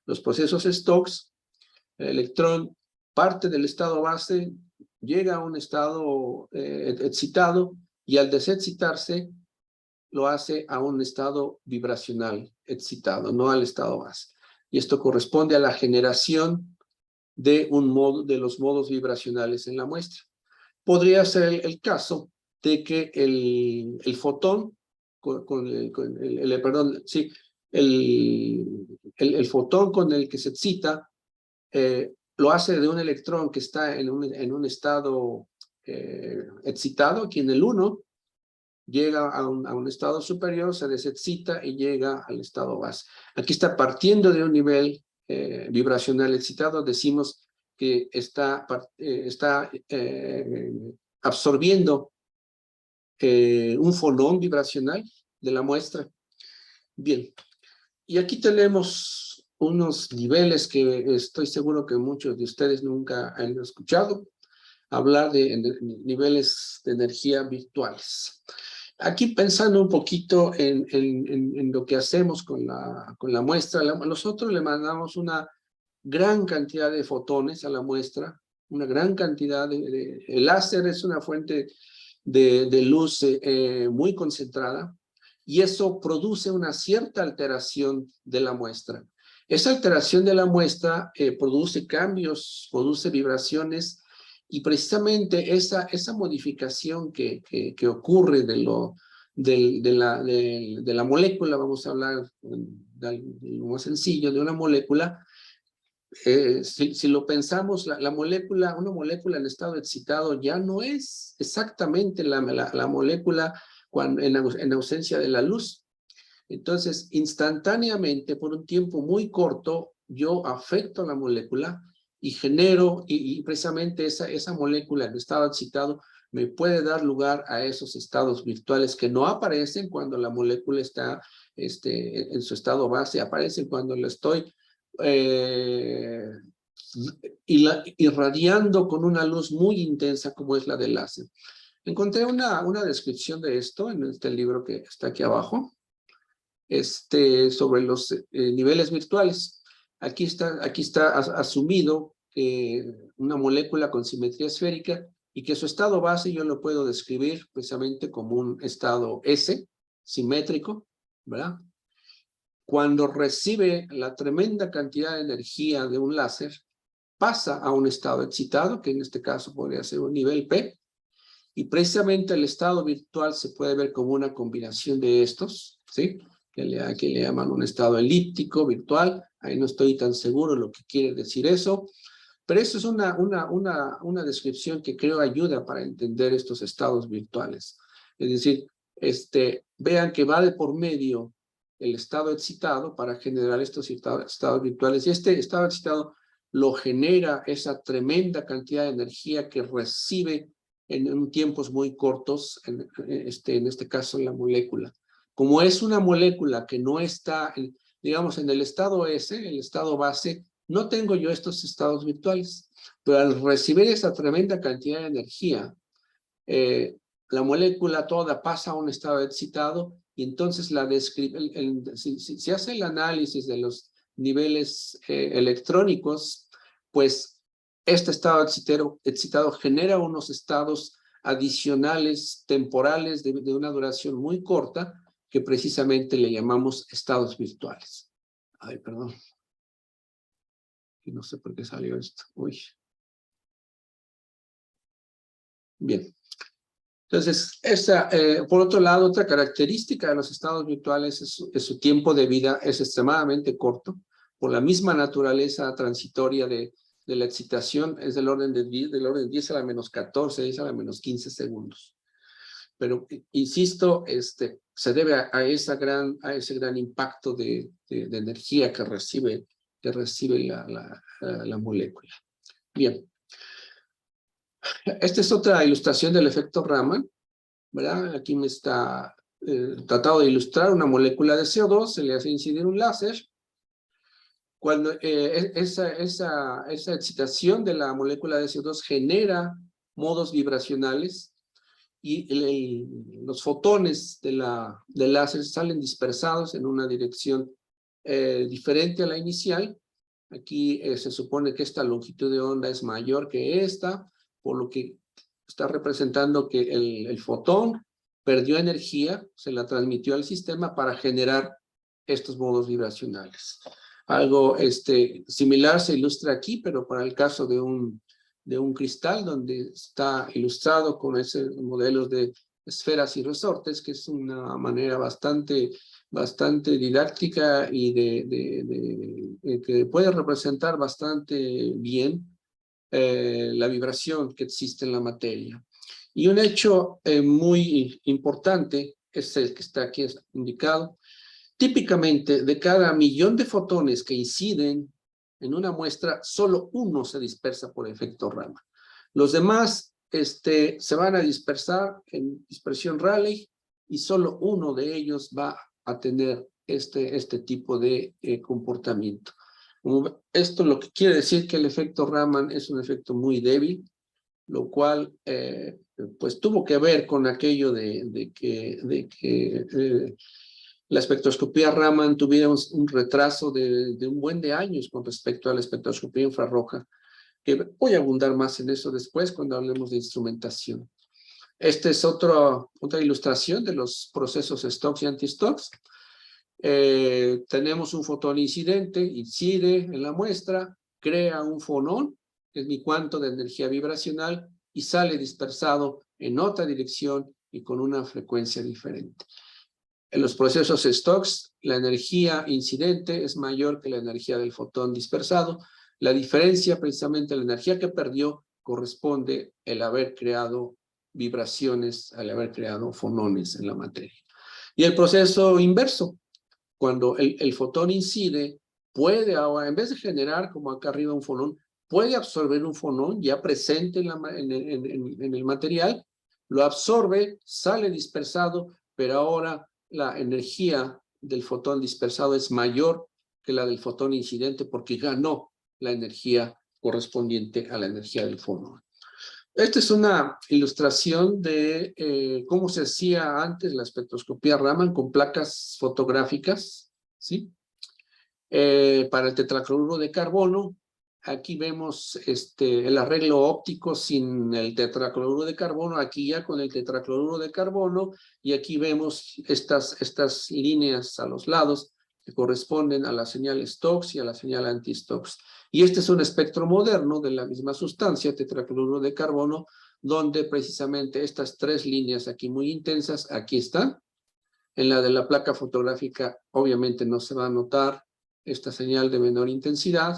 Los procesos Stokes, el electrón parte del estado base, llega a un estado excitado, y al desexcitarse lo hace a un estado vibracional excitado, no al estado base. Y esto corresponde a la generación de los modos vibracionales en la muestra. Podría ser el caso de que el fotón, el fotón con el que se excita, lo hace de un electrón que está en un estado excitado, aquí en el 1, llega a un estado superior, se desexcita y llega al estado base. Aquí está partiendo de un nivel vibracional excitado, decimos que está absorbiendo un fonón vibracional de la muestra. Bien, y aquí tenemos unos niveles que estoy seguro que muchos de ustedes nunca han escuchado hablar de niveles de energía virtuales. Aquí pensando un poquito en lo que hacemos con la muestra, nosotros le mandamos una gran cantidad de fotones a la muestra, una gran cantidad el láser es una fuente de luz muy concentrada, y eso produce una cierta alteración de la muestra. Esa alteración de la muestra produce cambios, produce vibraciones, y precisamente esa modificación que ocurre de la molécula, vamos a hablar de lo más sencillo, de una molécula. Si lo pensamos, una molécula en estado excitado ya no es exactamente la molécula en ausencia de la luz. Entonces, instantáneamente, por un tiempo muy corto, yo afecto la molécula y genero, y precisamente esa molécula en estado excitado me puede dar lugar a esos estados virtuales que no aparecen cuando la molécula está en su estado base, aparecen cuando la estoy irradiando con una luz muy intensa como es la del láser. Encontré una descripción de esto en este libro que está aquí abajo, sobre los niveles virtuales. Aquí está asumido que una molécula con simetría esférica y que su estado base yo lo puedo describir precisamente como un estado S, simétrico, ¿verdad? Cuando recibe la tremenda cantidad de energía de un láser, pasa a un estado excitado, que en este caso podría ser un nivel P, y precisamente el estado virtual se puede ver como una combinación de estos, ¿sí? Que le llaman un estado elíptico, virtual. Ahí no estoy tan seguro lo que quiere decir eso, pero eso es una descripción que creo ayuda para entender estos estados virtuales. Es decir, vean que va de por medio el estado excitado para generar estos estados virtuales, y este estado excitado lo genera esa tremenda cantidad de energía que recibe en tiempos muy cortos, en este caso la molécula. Como es una molécula que no está, digamos, en el estado S, el estado base, no tengo yo estos estados virtuales, pero al recibir esa tremenda cantidad de energía, la molécula toda pasa a un estado excitado y entonces si hace el análisis de los niveles electrónicos, pues este estado excitado genera unos estados adicionales temporales de una duración muy corta que precisamente le llamamos estados virtuales. Ay, perdón. Y no sé por qué salió esto. Uy. Bien. Entonces, por otro lado, otra característica de los estados virtuales es su tiempo de vida es extremadamente corto, por la misma naturaleza transitoria de la excitación, es del orden de 10 a la menos 14, 10 a la menos 15 segundos. Pero, insisto, se debe a ese gran impacto de energía que recibe la molécula. Bien. Esta es otra ilustración del efecto Raman, ¿verdad? Aquí me está tratado de ilustrar una molécula de CO2, se le hace incidir un láser. Cuando esa excitación de la molécula de CO2 genera modos vibracionales y los fotones del láser salen dispersados en una dirección diferente a la inicial. Aquí se supone que esta longitud de onda es mayor que esta, por lo que está representando que el fotón perdió energía, se la transmitió al sistema para generar estos modos vibracionales. Algo similar se ilustra aquí, pero para el caso de un cristal, donde está ilustrado con esos modelos de esferas y resortes, que es una manera bastante didáctica y que puede representar bastante bien la vibración que existe en la materia. Y un hecho muy importante es el que está aquí indicado. Típicamente, de cada 1.000.000 de fotones que inciden en una muestra, solo uno se dispersa por efecto Raman. Los demás se van a dispersar en dispersión Rayleigh y solo uno de ellos va a tener este tipo de comportamiento. Esto lo que quiere decir que el efecto Raman es un efecto muy débil, lo cual pues tuvo que ver con aquello de que la espectroscopía Raman tuviera un retraso de un buen de años con respecto a la espectroscopía infrarroja, que voy a abundar más en eso después cuando hablemos de instrumentación. Esta es otra ilustración de los procesos Stokes y anti-Stokes. Tenemos un fotón incidente, incide en la muestra, crea un fonón, que es mi cuanto de energía vibracional, y sale dispersado en otra dirección y con una frecuencia diferente. En los procesos Stokes, la energía incidente es mayor que la energía del fotón dispersado. La diferencia, precisamente, la energía que perdió, corresponde al haber creado vibraciones, al haber creado fonones en la materia. Y el proceso inverso, cuando el fotón incide, puede ahora, en vez de generar, como acá arriba, un fonón, puede absorber un fonón ya presente en el material, lo absorbe, sale dispersado, pero ahora la energía del fotón dispersado es mayor que la del fotón incidente porque ganó la energía correspondiente a la energía del fonón. Esta es una ilustración de cómo se hacía antes la espectroscopía Raman con placas fotográficas, ¿sí? Para el tetracloruro de carbono. Aquí vemos el arreglo óptico sin el tetracloruro de carbono, aquí ya con el tetracloruro de carbono, y aquí vemos estas líneas a los lados que corresponden a la señal Stokes y a la señal anti-Stokes. Y este es un espectro moderno de la misma sustancia, tetracloruro de carbono, donde precisamente estas tres líneas aquí muy intensas, aquí están. En la de la placa fotográfica obviamente no se va a notar esta señal de menor intensidad,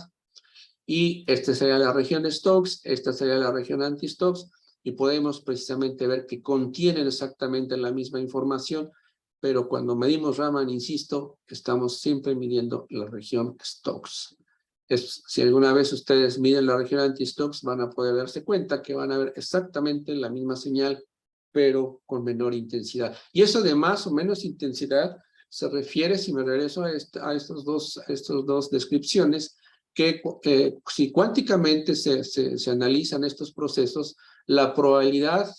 y esta sería la región Stokes, esta sería la región anti-Stokes, y podemos precisamente ver que contienen exactamente la misma información, pero cuando medimos Raman, insisto, estamos siempre midiendo la región Stokes. Si alguna vez ustedes miden la región anti-Stokes, van a poder darse cuenta que van a ver exactamente la misma señal, pero con menor intensidad. Y eso de más o menos intensidad se refiere, si me regreso a estas dos descripciones, que si cuánticamente se analizan estos procesos, la probabilidad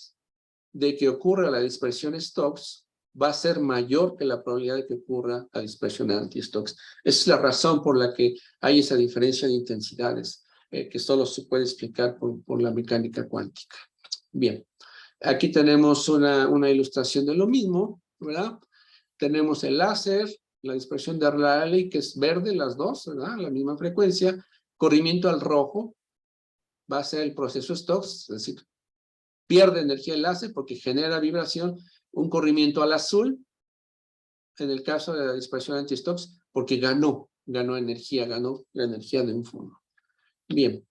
de que ocurra la dispersión Stokes va a ser mayor que la probabilidad de que ocurra la dispersión anti-Stokes. Esa es la razón por la que hay esa diferencia de intensidades, que solo se puede explicar por la mecánica cuántica. Bien, aquí tenemos una ilustración de lo mismo, ¿verdad? Tenemos el láser, la dispersión de Rayleigh, que es verde, las dos, ¿verdad? La misma frecuencia. Corrimiento al rojo va a ser el proceso Stokes, es decir, pierde energía el láser porque genera vibración. Un corrimiento al azul, en el caso de la dispersión anti-Stokes, porque ganó energía, ganó la energía de un fondo. Bien,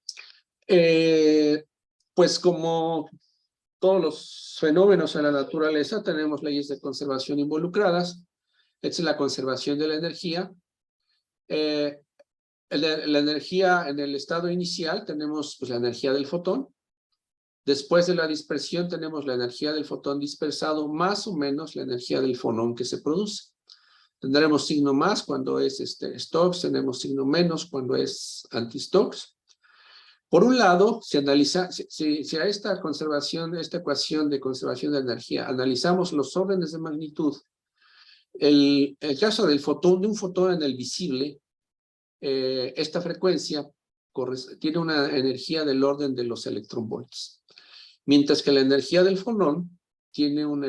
pues como todos los fenómenos en la naturaleza, tenemos leyes de conservación involucradas. Esta es la conservación de la energía. La energía en el estado inicial tenemos pues, la energía del fotón. Después de la dispersión tenemos la energía del fotón dispersado más o menos la energía del fonón que se produce. Tendremos signo más cuando es Stokes, tenemos signo menos cuando es anti-Stokes. Por un lado, si a esta ecuación de conservación de energía analizamos los órdenes de magnitud, el caso del fotón, de un fotón en el visible, esta frecuencia tiene una energía del orden de los electronvolts, mientras que la energía del fonón tiene una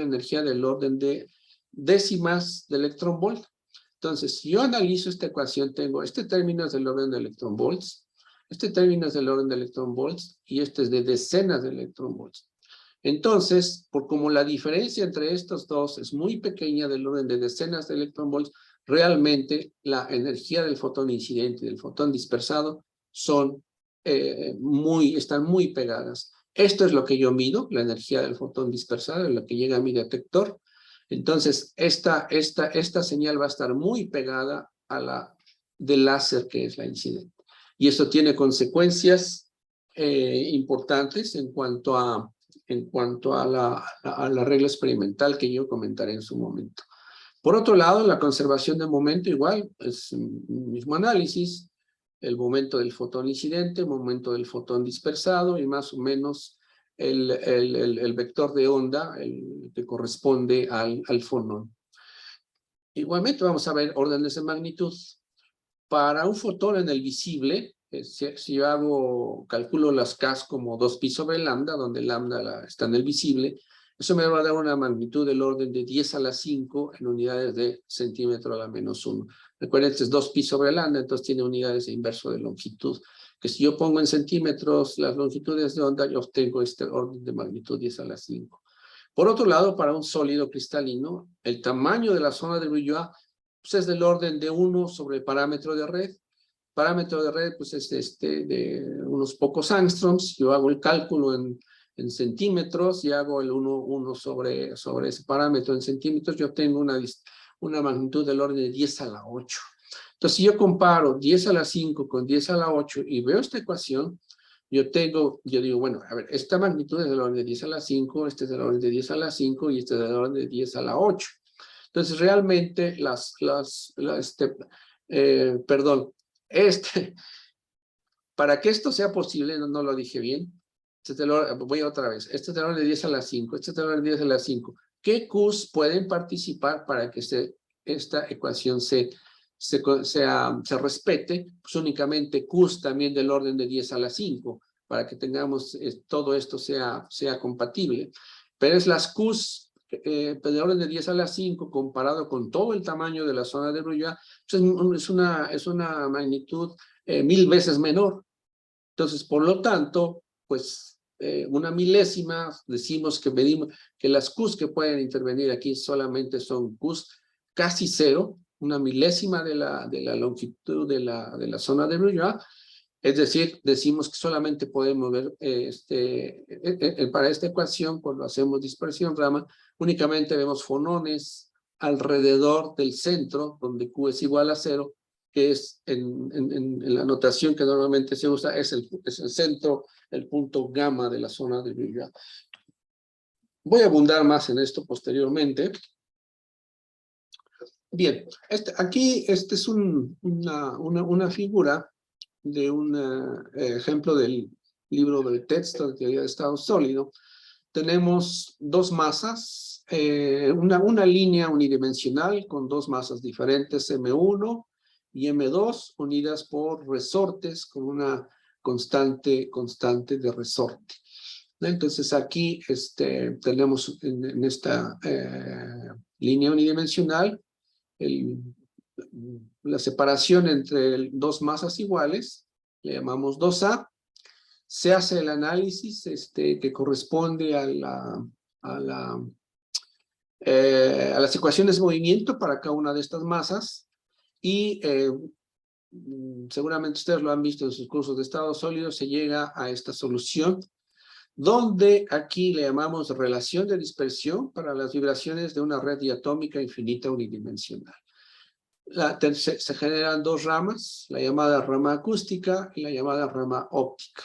energía del orden de décimas de electronvolt. Entonces, si yo analizo esta ecuación, tengo este término es del orden de electronvolts, este término es del orden de electronvolts y este es de decenas de electronvolts. Entonces, como la diferencia entre estos dos es muy pequeña, del orden de decenas de electronvolts, realmente la energía del fotón incidente y del fotón dispersado están muy pegadas. Esto es lo que yo mido, la energía del fotón dispersado, la que llega a mi detector. Entonces, esta señal va a estar muy pegada a la del láser, que es la incidente. Y esto tiene consecuencias importantes en cuanto a la regla experimental que yo comentaré en su momento. Por otro lado, la conservación de momento igual, es el mismo análisis, el momento del fotón incidente, el momento del fotón dispersado y más o menos el vector de onda el que corresponde al fonón. Igualmente vamos a ver órdenes de magnitud. Para un fotón en el visible, si yo calculo las K como 2pi sobre lambda, donde lambda está en el visible, eso me va a dar una magnitud del orden de 10 a la 5 en unidades de centímetro a la menos 1. Recuerden, este es 2pi sobre lambda, entonces tiene unidades de inverso de longitud, que si yo pongo en centímetros las longitudes de onda, yo obtengo este orden de magnitud 10 a la 5. Por otro lado, para un sólido cristalino, el tamaño de la zona de Brillouin pues es del orden de 1 sobre el parámetro de red. Parámetro de red pues es de unos pocos angstroms. Yo hago el cálculo en centímetros y hago el 1 sobre ese parámetro en centímetros. Yo obtengo una magnitud del orden de 10 a la 8. Entonces, si yo comparo 10 a la 5 con 10 a la 8 y veo esta ecuación, yo digo, bueno, a ver, esta magnitud es del orden de 10 a la 5, este es del orden de 10 a la 5 y este es del orden de 10 a la 8. Entonces, realmente Para que esto sea posible, no lo dije bien, voy otra vez, este es el orden de 10 a la 5, este es el orden de 10 a la 5. ¿Qué Qs pueden participar para que esta ecuación se respete? Pues únicamente Qs también del orden de 10 a la 5, para que tengamos todo esto sea compatible. Pero es las Qs del orden de 10 a la 5 comparado con todo el tamaño de la zona de Brillouin, pues es una magnitud 1000 veces menor. Entonces, por lo tanto, pues una milésima, decimos que medimos que las Qs que pueden intervenir aquí solamente son Qs casi cero, una milésima de la longitud de la zona de Brillouin. Es decir, decimos que solamente podemos ver para esta ecuación, cuando hacemos dispersión Raman, únicamente vemos fonones alrededor del centro, donde Q es igual a 0, que es en la notación que normalmente se usa, es el centro, el punto gamma de la zona de Brillouin. Voy a abundar más en esto posteriormente. Bien, aquí es una figura de un ejemplo del libro del texto de teoría de estado sólido. Tenemos dos masas, una línea unidimensional con dos masas diferentes, M1 y M2, unidas por resortes con una constante de resorte. Entonces aquí tenemos en esta línea unidimensional la separación entre dos masas iguales, le llamamos 2A. Se hace el análisis que corresponde a las ecuaciones de movimiento para cada una de estas masas, y seguramente ustedes lo han visto en sus cursos de estado sólido. Se llega a esta solución, donde aquí le llamamos relación de dispersión para las vibraciones de una red diatómica infinita unidimensional. Se generan dos ramas, la llamada rama acústica y la llamada rama óptica.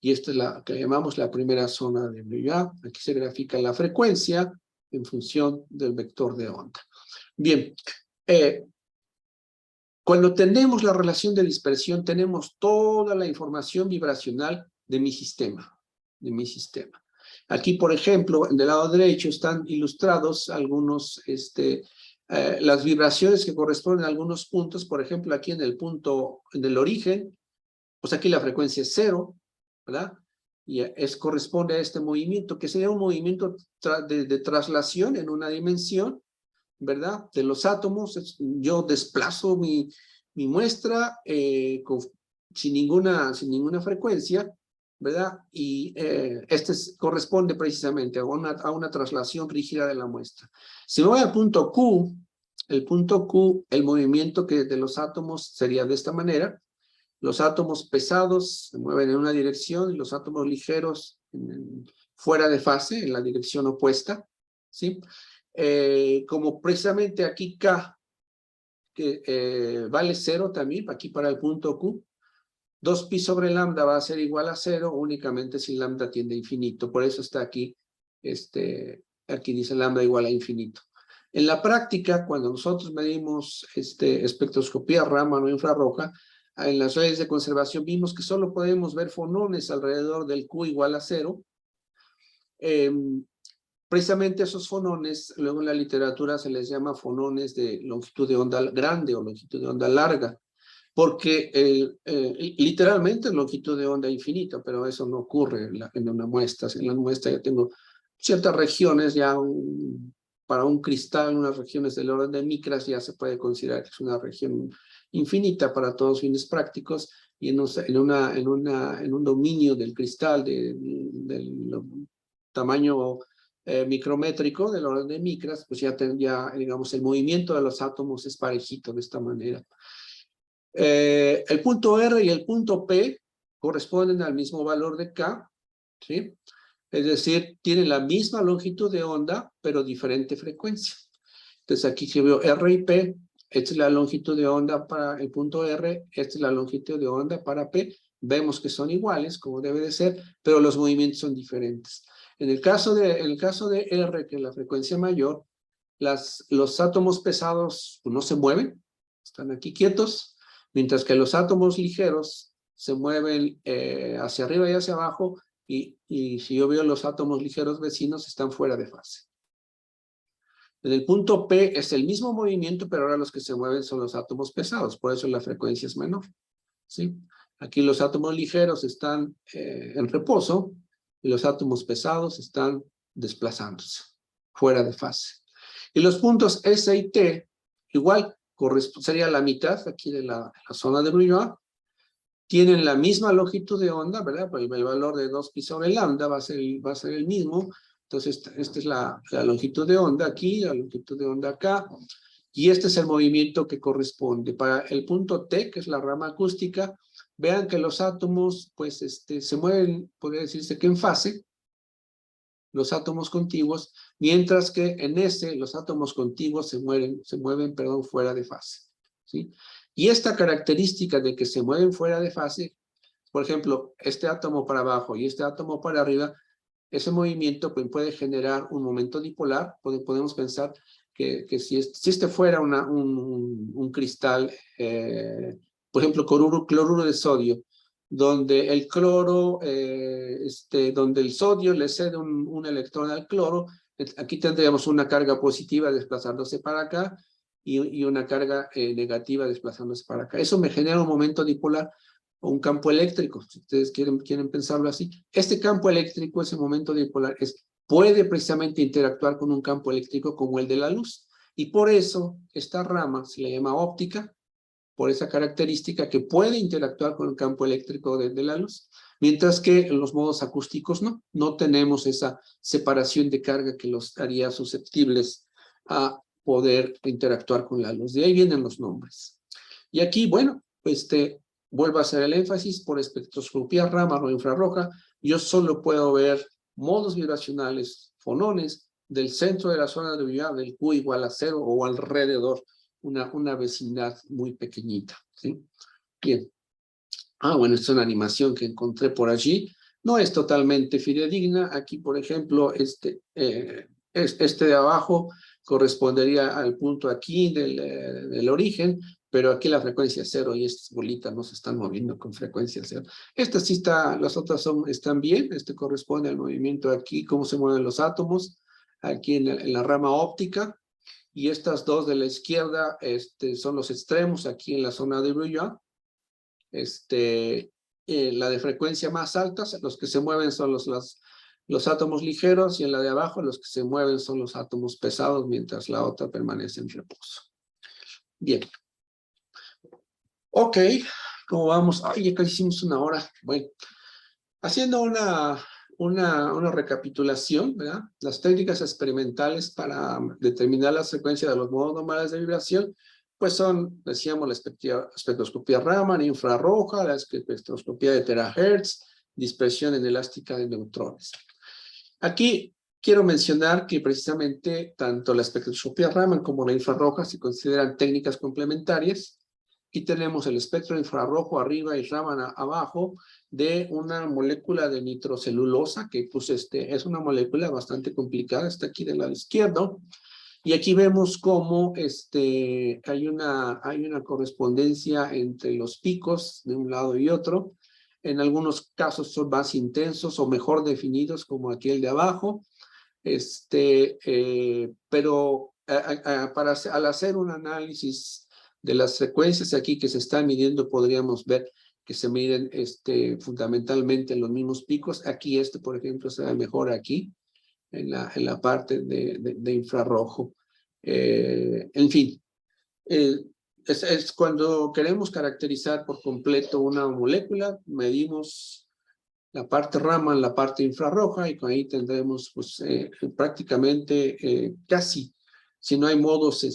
Y esta es la que llamamos la primera zona de Brillouin. Aquí se grafica la frecuencia en función del vector de onda. Bien, cuando tenemos la relación de dispersión, tenemos toda la información vibracional de mi sistema. Aquí, por ejemplo, del lado derecho están ilustrados algunos, las vibraciones que corresponden a algunos puntos. Por ejemplo, aquí en el punto del origen, pues aquí la frecuencia es 0, ¿verdad? Y corresponde a este movimiento, que sería un movimiento de traslación en una dimensión, ¿verdad? De los átomos. Yo desplazo mi muestra sin ninguna frecuencia, ¿verdad? Y corresponde precisamente a una traslación rígida de la muestra. Si me voy al punto Q, el movimiento de los átomos sería de esta manera. Los átomos pesados se mueven en una dirección y los átomos ligeros fuera de fase, en la dirección opuesta, ¿sí? Como precisamente aquí K, que vale 0 también, aquí para el punto Q, 2pi sobre lambda va a ser igual a 0 únicamente si lambda tiende a infinito. Por eso está aquí, aquí dice lambda igual a infinito. En la práctica, cuando nosotros medimos espectroscopía Raman o infrarroja, en las redes de conservación vimos que solo podemos ver fonones alrededor del Q igual a 0. Precisamente esos fonones, luego en la literatura se les llama fonones de longitud de onda grande o longitud de onda larga, porque literalmente es longitud de onda infinita, pero eso no ocurre en una muestra. En la muestra yo tengo ciertas regiones, para un cristal, unas regiones del orden de micras, ya se puede considerar que es una región infinita para todos fines prácticos, y en un dominio del cristal del tamaño micrométrico del orden de micras, pues ya digamos, el movimiento de los átomos es parejito de esta manera. El punto R y el punto P corresponden al mismo valor de K, ¿sí? Es decir, tienen la misma longitud de onda, pero diferente frecuencia. Entonces aquí si veo R y P, esta es la longitud de onda para el punto R, esta es la longitud de onda para P. Vemos que son iguales, como debe de ser, pero los movimientos son diferentes. En el caso de R, que es la frecuencia mayor, los átomos pesados no se mueven, están aquí quietos, mientras que los átomos ligeros se mueven hacia arriba y hacia abajo, y si yo veo los átomos ligeros vecinos, están fuera de fase. En el punto P es el mismo movimiento, pero ahora los que se mueven son los átomos pesados, por eso la frecuencia es menor, ¿sí? Aquí los átomos ligeros están en reposo, y los átomos pesados están desplazándose, fuera de fase. Y los puntos S y T, igual, sería la mitad aquí de la zona de Brillouin, tienen la misma longitud de onda, ¿verdad? Pues el valor de 2pi sobre lambda va a ser el mismo. Entonces, esta es la longitud de onda aquí, la longitud de onda acá, y este es el movimiento que corresponde. Para el punto T, que es la rama acústica, vean que los átomos, pues, se mueven, podría decirse que en fase, los átomos contiguos, mientras que en S, los átomos contiguos se mueven, fuera de fase, ¿sí? Y esta característica de que se mueven fuera de fase, por ejemplo, este átomo para abajo y este átomo para arriba, ese movimiento puede generar un momento dipolar. Podemos pensar que si este fuera un cristal, por ejemplo, cloruro de sodio, donde el cloro, donde el sodio le cede un electrón al cloro, aquí tendríamos una carga positiva desplazándose para acá y una carga negativa desplazándose para acá. Eso me genera un momento dipolar o un campo eléctrico, si ustedes quieren pensarlo así. Este campo eléctrico, ese momento dipolar, puede precisamente interactuar con un campo eléctrico como el de la luz. Y por eso esta rama se le llama óptica, por esa característica que puede interactuar con el campo eléctrico de la luz, mientras que en los modos acústicos no tenemos esa separación de carga que los haría susceptibles a poder interactuar con la luz. De ahí vienen los nombres. Y aquí, bueno, vuelvo a hacer el énfasis, por espectroscopía Raman o infrarroja, yo solo puedo ver modos vibracionales, fonones, del centro de la zona de Brillouin, del Q igual a 0 o alrededor, una vecindad muy pequeñita, ¿sí? Bien. Bueno, esta es una animación que encontré por allí. No es totalmente fidedigna. Aquí, por ejemplo, este de abajo correspondería al punto aquí del origen, pero aquí la frecuencia es 0 y estas bolitas no se están moviendo con frecuencia 0. Esta sí está, las otras están bien. Este corresponde al movimiento aquí, cómo se mueven los átomos, aquí en la rama óptica. Y estas dos de la izquierda son los extremos aquí en la zona de Brillouin. La de frecuencia más alta, los que se mueven son los átomos ligeros, y en la de abajo los que se mueven son los átomos pesados, mientras la otra permanece en reposo. Bien. Ok, ¿cómo vamos? Ay, ya casi hicimos una hora. Bueno, haciendo una recapitulación, ¿verdad? Las técnicas experimentales para determinar la frecuencia de los modos normales de vibración, pues son, decíamos, la espectroscopía Raman, infrarroja, la espectroscopía de terahertz, dispersión inelástica de neutrones. Aquí quiero mencionar que precisamente tanto la espectroscopía Raman como la infrarroja se consideran técnicas complementarias. Aquí tenemos el espectro infrarrojo arriba y Raman abajo de una molécula de nitrocelulosa, que pues es una molécula bastante complicada, está aquí del lado izquierdo. Y aquí vemos cómo hay una correspondencia entre los picos de un lado y otro. En algunos casos son más intensos o mejor definidos, como aquel de abajo. Pero al hacer un análisis de las frecuencias aquí que se están midiendo, podríamos ver que se miden fundamentalmente en los mismos picos. Aquí por ejemplo, se ve mejor aquí, en la parte de infrarrojo. En fin, es cuando queremos caracterizar por completo una molécula, medimos la parte Raman, la parte infrarroja, y con ahí tendremos pues, prácticamente casi, si no hay modos,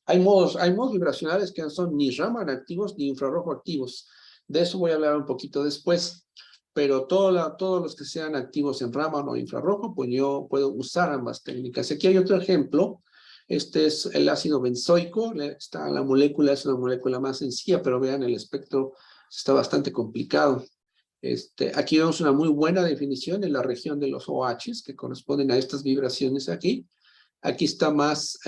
hay modos vibracionales que no son ni Raman activos ni infrarrojo activos. De eso voy a hablar un poquito después. Pero todos los que sean activos en Raman o infrarrojo, pues yo puedo usar ambas técnicas. Aquí hay otro ejemplo. Este es el ácido benzoico. La molécula es una molécula más sencilla, pero vean, el espectro está bastante complicado. Aquí vemos una muy buena definición en la región de los OHs, que corresponden a estas vibraciones aquí. Aquí está más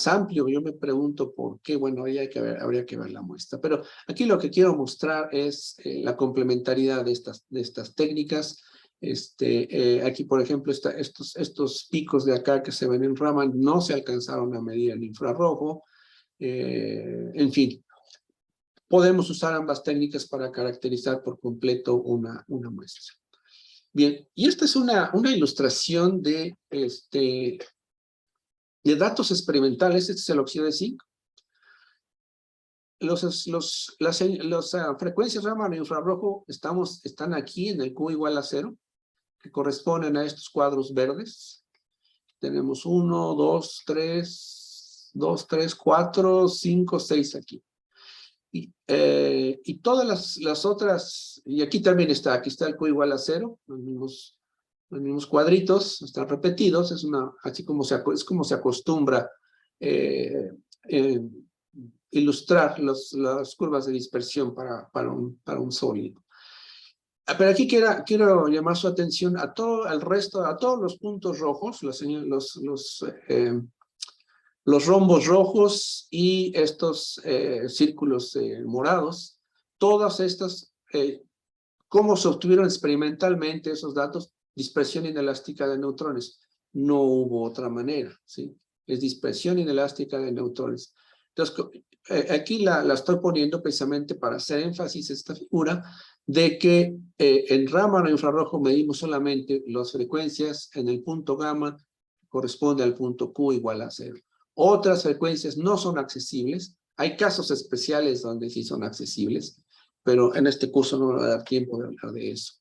amplio. Yo me pregunto por qué. Bueno, ahí habría que ver la muestra. Pero aquí lo que quiero mostrar es la complementariedad de estas técnicas. Aquí, por ejemplo, estos picos de acá que se ven en Raman no se alcanzaron a medir en infrarrojo. En fin, podemos usar ambas técnicas para caracterizar por completo una muestra. Bien, y esta es una ilustración de datos experimentales. Este es el óxido de zinc. Las frecuencias Raman e infrarrojo están aquí en el Q igual a 0, que corresponden a estos cuadros verdes. Tenemos 1, 2, 3, 4, 5, 6 aquí. Y todas las otras, y aquí también está, aquí está el Q igual a 0, los mismos cuadritos, están repetidos, así como es como se acostumbra ilustrar las curvas de dispersión para un sólido. Pero aquí quiero llamar su atención a todo el resto, a todos los puntos rojos, los rombos rojos y estos círculos morados. Todas estas, ¿cómo se obtuvieron experimentalmente esos datos? Dispersión inelástica de neutrones. No hubo otra manera, ¿sí? Es dispersión inelástica de neutrones. Entonces, aquí la estoy poniendo precisamente para hacer énfasis a esta figura de que en Raman o infrarrojo medimos solamente las frecuencias en el punto gamma, corresponde al punto Q igual a 0. Otras frecuencias no son accesibles. Hay casos especiales donde sí son accesibles, pero en este curso no me va a dar tiempo de hablar de eso.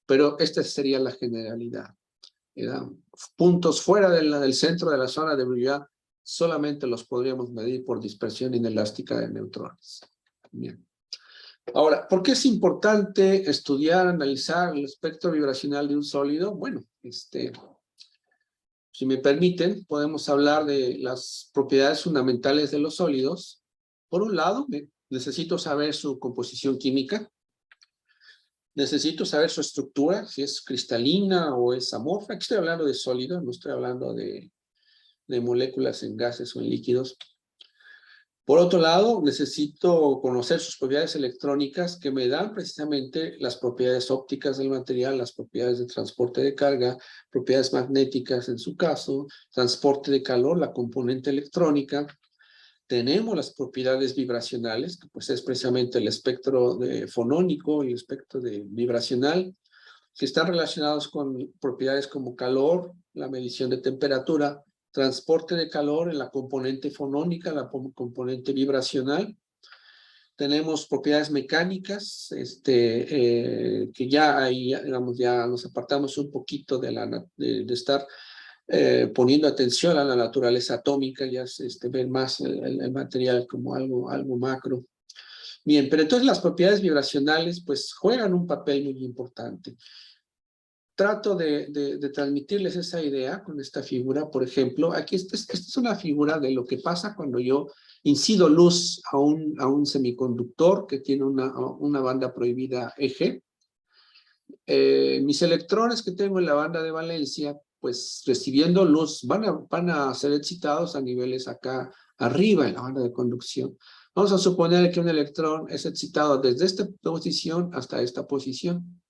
Pero esta sería la generalidad. Puntos fuera del centro de la zona de Broglie solamente los podríamos medir por dispersión inelástica de neutrones. Bien. Ahora, ¿por qué es importante estudiar, analizar el espectro vibracional de un sólido? Bueno, si me permiten, podemos hablar de las propiedades fundamentales de los sólidos. Por un lado, necesito saber su composición química. Necesito saber su estructura, si es cristalina o es amorfa. Aquí estoy hablando de sólidos, no estoy hablando de moléculas en gases o en líquidos. Por otro lado, necesito conocer sus propiedades electrónicas que me dan precisamente las propiedades ópticas del material, las propiedades de transporte de carga, propiedades magnéticas en su caso, transporte de calor, la componente electrónica. Tenemos las propiedades vibracionales, que pues es precisamente el espectro fonónico y el espectro vibracional, que están relacionados con propiedades como calor, la medición de temperatura, transporte de calor en la componente fonónica, la componente vibracional. Tenemos propiedades mecánicas, que ya ahí, digamos, ya nos apartamos un poquito de estar poniendo atención a la naturaleza atómica, ya ver más el material como algo macro. Bien, pero entonces las propiedades vibracionales pues juegan un papel muy importante. Trato de transmitirles esa idea con esta figura. Por ejemplo, aquí esta es una figura de lo que pasa cuando yo incido luz a un semiconductor que tiene una banda prohibida eje. Mis electrones que tengo en la banda de valencia, pues recibiendo luz, van a ser excitados a niveles acá arriba en la banda de conducción. Vamos a suponer que un electrón es excitado desde esta posición hasta esta posición.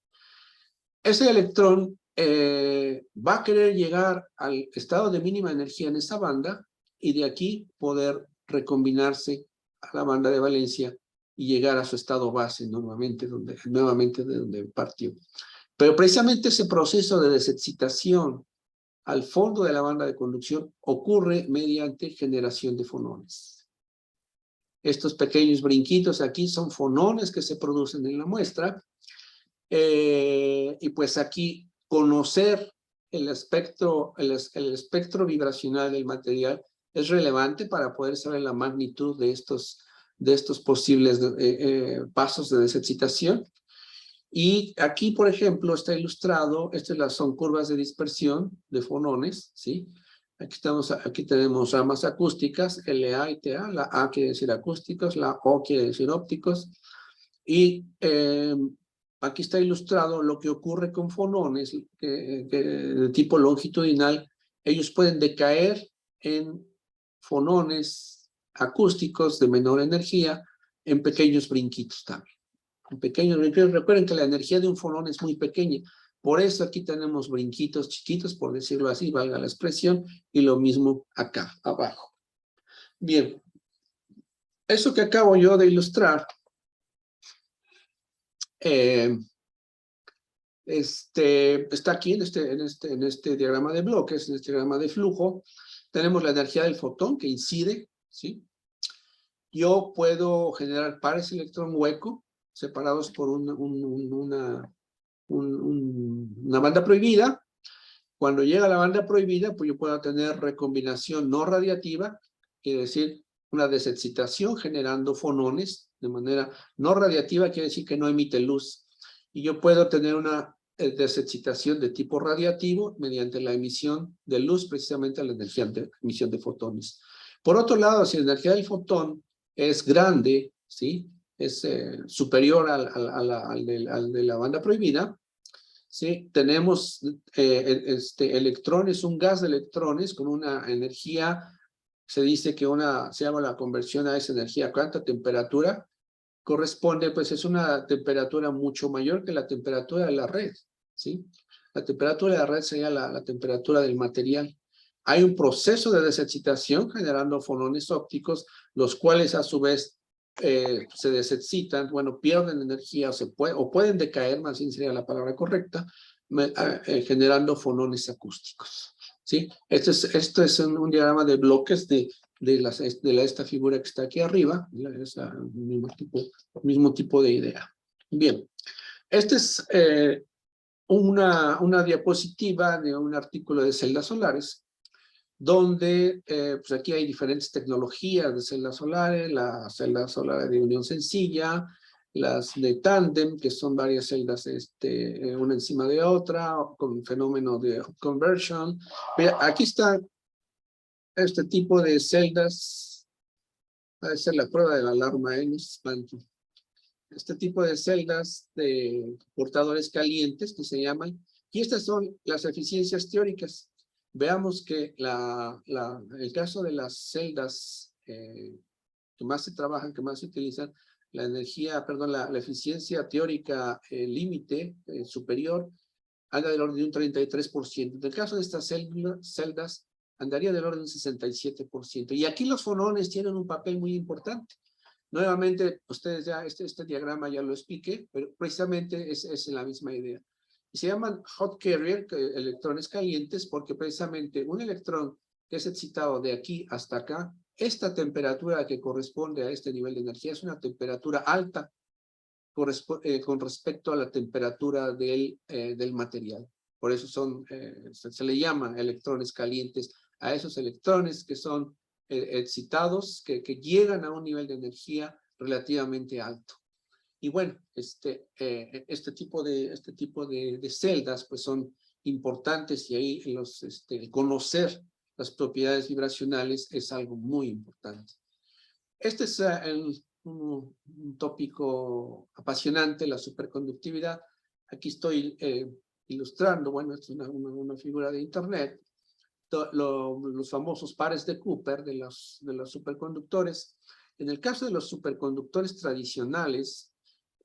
Ese electrón va a querer llegar al estado de mínima energía en esa banda y de aquí poder recombinarse a la banda de valencia y llegar a su estado base nuevamente de donde partió. Pero precisamente ese proceso de desexcitación al fondo de la banda de conducción ocurre mediante generación de fonones. Estos pequeños brinquitos aquí son fonones que se producen en la muestra. Y pues aquí conocer el espectro vibracional del material es relevante para poder saber la magnitud de estos posibles pasos de desexcitación. Y aquí, por ejemplo, está ilustrado, estas son curvas de dispersión de fonones, ¿sí? Aquí tenemos ramas acústicas, LA y TA. La A quiere decir acústicos, la O quiere decir ópticos. Y aquí está ilustrado lo que ocurre con fonones de tipo longitudinal ellos pueden decaer en fonones acústicos de menor energía, en pequeños brinquitos también. En pequeños brinquitos. Recuerden que la energía de un fonón es muy pequeña. Por eso aquí tenemos brinquitos chiquitos, por decirlo así, valga la expresión, y lo mismo acá, abajo. Bien, eso que acabo yo de ilustrar, está aquí en este diagrama de bloques, en este diagrama de flujo. Tenemos la energía del fotón que incide, ¿sí? Yo puedo generar pares electrón hueco separados por una banda prohibida. Cuando llega la banda prohibida, pues yo puedo tener recombinación no radiativa, quiere decir una desexcitación generando fonones de manera no radiativa, quiere decir que no emite luz. Y yo puedo tener una desexcitación de tipo radiativo mediante la emisión de luz, precisamente la energía de emisión de fotones. Por otro lado, si la energía del fotón es grande, ¿sí? Es superior al de la banda prohibida, ¿sí? Tenemos electrones, un gas de electrones con una energía, se dice que se llama la conversión a esa energía, ¿cuánta temperatura? Corresponde, pues es una temperatura mucho mayor que la temperatura de la red, ¿sí? La temperatura de la red sería la temperatura del material. Hay un proceso de desexcitación generando fonones ópticos, los cuales a su vez se desexcitan, bueno, pierden energía o pueden decaer, más bien sería la palabra correcta, generando fonones acústicos, ¿sí? Esto es un diagrama de bloques de esta figura que está aquí arriba, es el mismo tipo de idea. Bien, esta es una diapositiva de un artículo de celdas solares, donde pues aquí hay diferentes tecnologías de celdas solares, la celda solar de unión sencilla, las de tándem, que son varias celdas una encima de otra, con fenómeno de conversion. Mira, aquí está este tipo de celdas. Va a ser la prueba de la alarma, no se espanten. Este tipo de celdas de portadores calientes que se llaman, y estas son las eficiencias teóricas. Veamos que el caso de las celdas que más se trabajan, que más se utilizan, la energía, perdón, la eficiencia teórica límite superior anda del orden de un 33%. En el caso de estas celdas, andaría del orden de un 67%. Y aquí los fonones tienen un papel muy importante. Nuevamente, ustedes ya, este diagrama ya lo expliqué, pero precisamente es la misma idea. Y se llaman hot carrier, electrones calientes, porque precisamente un electrón que es excitado de aquí hasta acá, esta temperatura que corresponde a este nivel de energía es una temperatura alta con respecto a la temperatura del material. Por eso se le llama electrones calientes a esos electrones que son excitados, que llegan a un nivel de energía relativamente alto. Y bueno, este tipo de celdas pues son importantes, y ahí conocer las propiedades vibracionales es algo muy importante. Este es un tópico apasionante, la superconductividad. Aquí estoy ilustrando, bueno, es una figura de internet, los famosos pares de Cooper de los superconductores. En el caso de los superconductores tradicionales,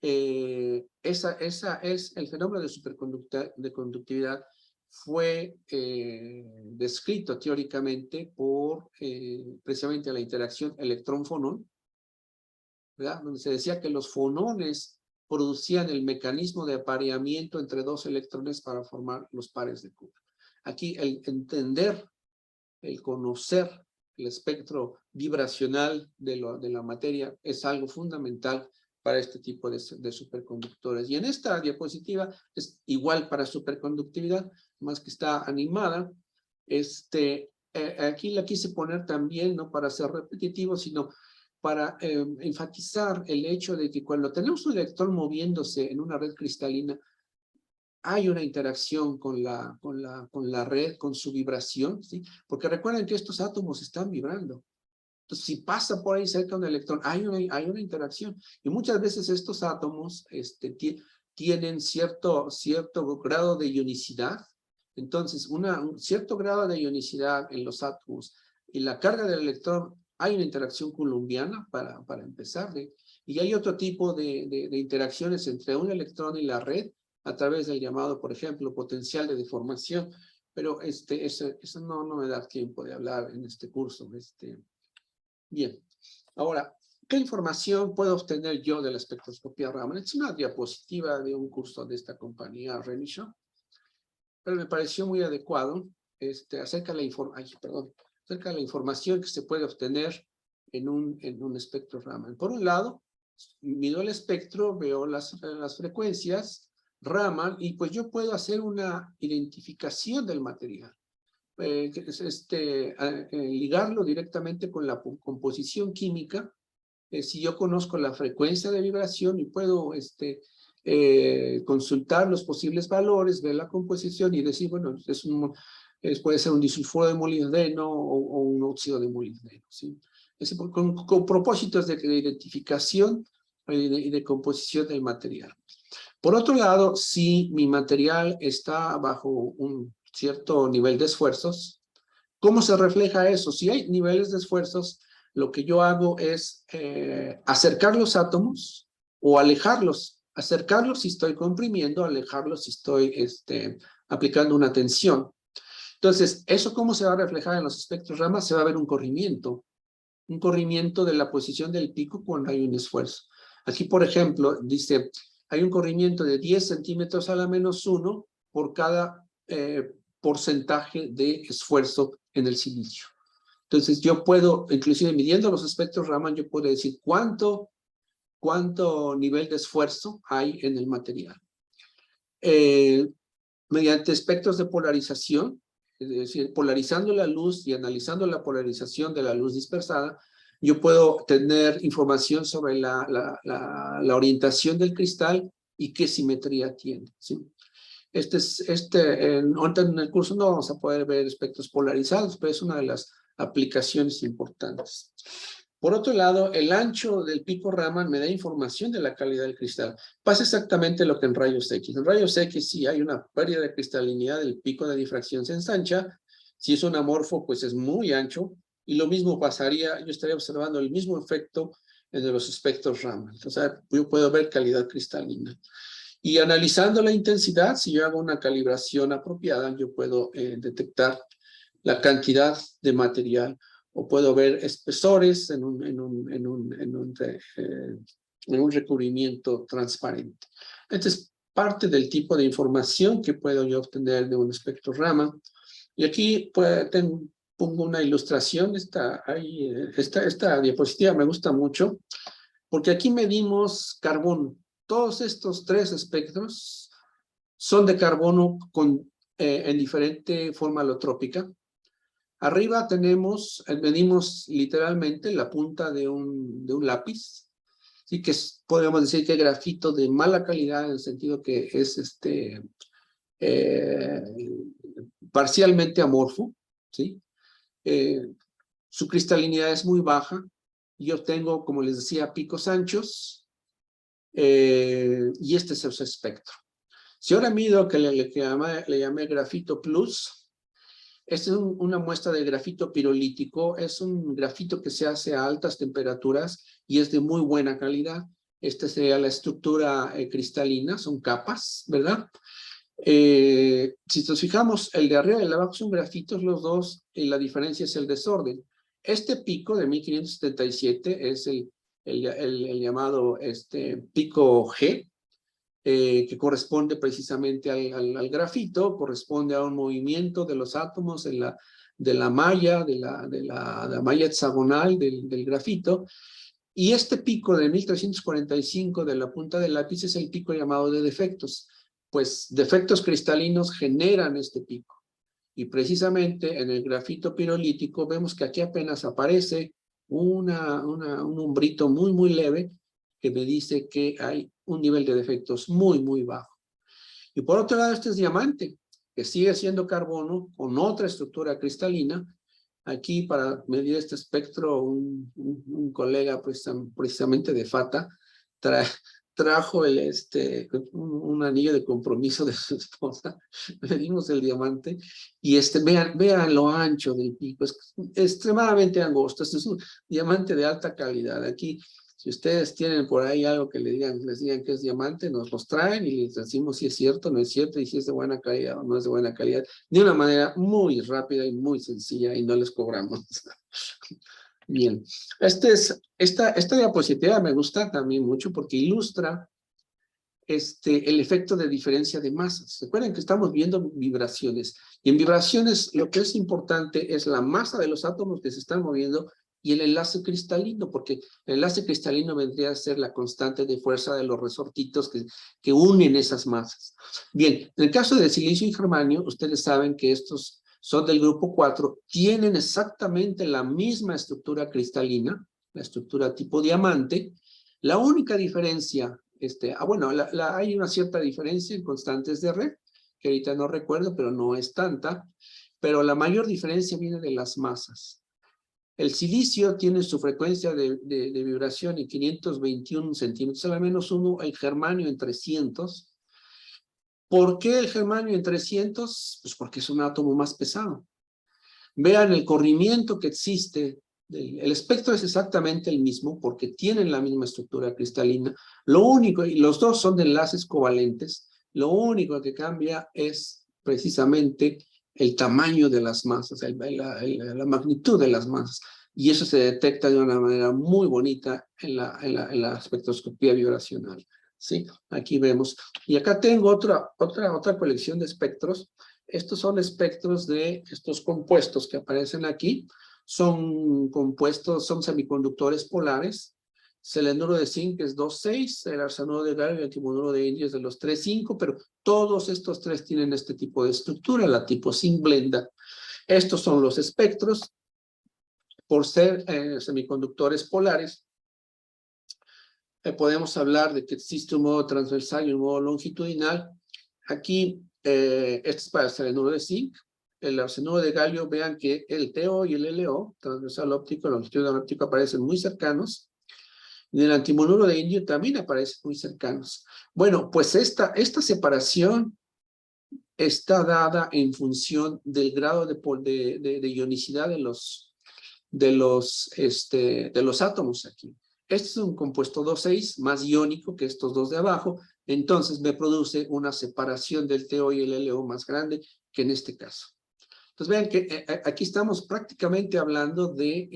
esa es el fenómeno de conductividad fue descrito teóricamente por precisamente la interacción electrón-fonón, ¿verdad? Donde se decía que los fonones producían el mecanismo de apareamiento entre dos electrones para formar los pares de Cooper. Aquí el entender, el conocer el espectro vibracional de la materia es algo fundamental para este tipo de superconductores. Y en esta diapositiva es igual para superconductividad, más que está animada. Aquí la quise poner también, no para ser repetitivo, sino para enfatizar el hecho de que cuando tenemos un electrón moviéndose en una red cristalina, hay una interacción con la red, con su vibración, ¿sí? Porque recuerden que estos átomos están vibrando. Entonces, si pasa por ahí cerca un electrón, hay una interacción. Y muchas veces estos átomos tienen cierto grado de ionicidad, Entonces, un cierto grado de ionicidad en los átomos y la carga del electrón, hay una interacción coulombiana para empezar, y hay otro tipo de interacciones entre un electrón y la red a través del llamado, por ejemplo, potencial de deformación, pero eso no me da tiempo de hablar en este curso. Bien, ahora, ¿qué información puedo obtener yo de la espectroscopía Raman? Es una diapositiva de un curso de esta compañía, Renishaw, pero me pareció muy adecuado acerca de la información que se puede obtener en un espectro Raman. Por un lado, mido el espectro, veo las frecuencias Raman, y pues yo puedo hacer una identificación del material. Ligarlo directamente con la composición química. Si yo conozco la frecuencia de vibración y puedo consultar los posibles valores, ver la composición y decir, bueno, puede ser un disulfuro de molibdeno o un óxido de molibdeno, ¿sí? Con propósitos de identificación y de composición del material. Por otro lado, si mi material está bajo un cierto nivel de esfuerzos, ¿cómo se refleja eso? Si hay niveles de esfuerzos, lo que yo hago es acercar los átomos o alejarlos. Acercarlos si estoy comprimiendo, alejarlos si estoy aplicando una tensión. Entonces, ¿eso cómo se va a reflejar en los espectros Raman? Se va a ver un corrimiento de la posición del pico cuando hay un esfuerzo. Aquí, por ejemplo, dice, hay un corrimiento de 10 centímetros a la -1 por cada porcentaje de esfuerzo en el silicio. Entonces, yo puedo, inclusive midiendo los espectros Raman, yo puedo decir cuánto nivel de esfuerzo hay en el material. Mediante espectros de polarización, es decir, polarizando la luz y analizando la polarización de la luz dispersada, yo puedo tener información sobre la orientación del cristal y qué simetría tiene, ¿sí? Ahorita en el curso no vamos a poder ver espectros polarizados, pero es una de las aplicaciones importantes. Por otro lado, el ancho del pico Raman me da información de la calidad del cristal. Pasa exactamente lo que en rayos X. En rayos X sí hay una pérdida de cristalinidad, el pico de difracción se ensancha. Si es un amorfo, pues es muy ancho. Y lo mismo pasaría, yo estaría observando el mismo efecto en los espectros Raman. O sea, yo puedo ver calidad cristalina. Y analizando la intensidad, si yo hago una calibración apropiada, yo puedo detectar la cantidad de material, o puedo ver espesores en un recubrimiento transparente. Esta es parte del tipo de información que puedo yo obtener de un espectro Raman. Y aquí pues, pongo una ilustración. Esta diapositiva me gusta mucho, porque aquí medimos carbono. Todos estos 3 espectros son de carbono en diferente forma alotrópica. Arriba medimos literalmente la punta de un lápiz, ¿sí? Que podríamos decir que es grafito de mala calidad, en el sentido que es parcialmente amorfo, ¿sí? Su cristalinidad es muy baja. Yo tengo, como les decía, picos anchos, y este es su espectro. Si ahora mido que le llamé grafito plus, esta es una muestra de grafito pirolítico. Es un grafito que se hace a altas temperaturas y es de muy buena calidad. Esta sería la estructura cristalina, son capas, ¿verdad? Si nos fijamos, el de arriba y el de abajo son grafitos los dos, y la diferencia es el desorden. Este pico de 1577 es el llamado pico G, que corresponde precisamente al grafito, corresponde a un movimiento de los átomos de la malla hexagonal del grafito. Y este pico de 1345 de la punta del lápiz es el pico llamado de defectos. Pues defectos cristalinos generan este pico. Y precisamente en el grafito pirolítico vemos que aquí apenas aparece un umbrito muy, muy leve que me dice que hay un nivel de defectos muy, muy bajo. Y por otro lado, este es diamante, que sigue siendo carbono con otra estructura cristalina. Aquí, para medir este espectro, un colega precisamente de FATA trajo un anillo de compromiso de su esposa, le dimos el diamante, y vean lo ancho del pico, es extremadamente angosto, este es un diamante de alta calidad. Aquí, si ustedes tienen por ahí algo que les digan que es diamante, nos los traen y les decimos si es cierto, no es cierto, y si es de buena calidad o no es de buena calidad, de una manera muy rápida y muy sencilla, y no les cobramos. Bien, esta diapositiva me gusta también mucho porque ilustra el efecto de diferencia de masas. Recuerden que estamos viendo vibraciones, y en vibraciones lo que es importante es la masa de los átomos que se están moviendo y el enlace cristalino, porque el enlace cristalino vendría a ser la constante de fuerza de los resortitos que unen esas masas. Bien, en el caso de silicio y germanio, ustedes saben que estos son del grupo 4, tienen exactamente la misma estructura cristalina, la estructura tipo diamante. La única diferencia, bueno, hay una cierta diferencia en constantes de red, que ahorita no recuerdo, pero no es tanta, pero la mayor diferencia viene de las masas. El silicio tiene su frecuencia de vibración en 521 centímetros a la menos 1, el germanio en 300. ¿Por qué el germanio en 300? Pues porque es un átomo más pesado. Vean el corrimiento que existe. El espectro es exactamente el mismo porque tienen la misma estructura cristalina. Lo único, y los dos son de enlaces covalentes, lo único que cambia es precisamente el tamaño de las masas, la magnitud de las masas. Y eso se detecta de una manera muy bonita en la espectroscopía vibracional. ¿Sí? Aquí vemos. Y acá tengo otra colección de espectros. Estos son espectros de estos compuestos que aparecen aquí. Son compuestos, son semiconductores polares. Selenuro de zinc es 2,6, el arsenuro de galio y el antimonuro de indio es de los 3,5, pero todos estos tres tienen este tipo de estructura, la tipo zinc blenda. Estos son los espectros. Por ser semiconductores polares, podemos hablar de que existe un modo transversal y un modo longitudinal. Aquí, este es para el selenuro de zinc. El arsenuro de galio, vean que el TO y el LO, transversal óptico y longitudinal óptico, aparecen muy cercanos. Y el antimonuro de indio también aparece muy cercanos. Bueno, pues esta separación está dada en función del grado de ionicidad de los átomos aquí. Este es un compuesto 2,6 más iónico que estos dos de abajo, entonces me produce una separación del TO y el LO más grande que en este caso. Entonces vean que aquí estamos prácticamente hablando de,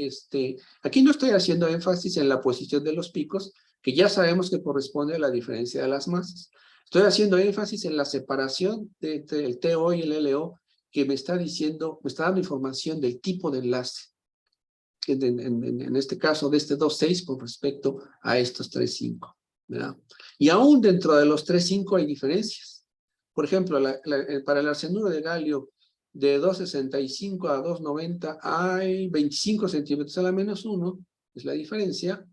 aquí no estoy haciendo énfasis en la posición de los picos, que ya sabemos que corresponde a la diferencia de las masas. Estoy haciendo énfasis en la separación entre el TO y el LO, que me está dando información del tipo de enlace. En este caso de este 2,6 con respecto a estos 3,5, ¿verdad? Y aún dentro de los 3,5 hay diferencias. Por ejemplo, para el arsenuro de galio de 2,65 a 2,90 hay 25 centímetros a la menos 1, es la diferencia,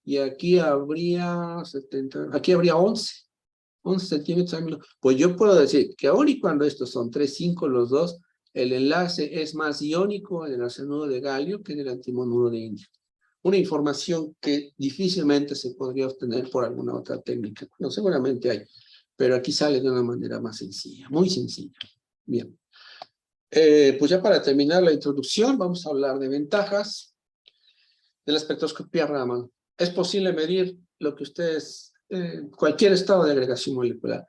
y aquí habría 11 centímetros a menos. Pues yo puedo decir que aún y cuando estos son 3,5 los dos, el enlace es más iónico en el arsenuro de galio que en el antimonuro de indio. Una información que difícilmente se podría obtener por alguna otra técnica. No, seguramente hay, pero aquí sale de una manera más sencilla, muy sencilla. Bien. Pues ya para terminar la introducción, vamos a hablar de ventajas de la espectroscopía Raman. Es posible medir lo que ustedes, cualquier estado de agregación molecular.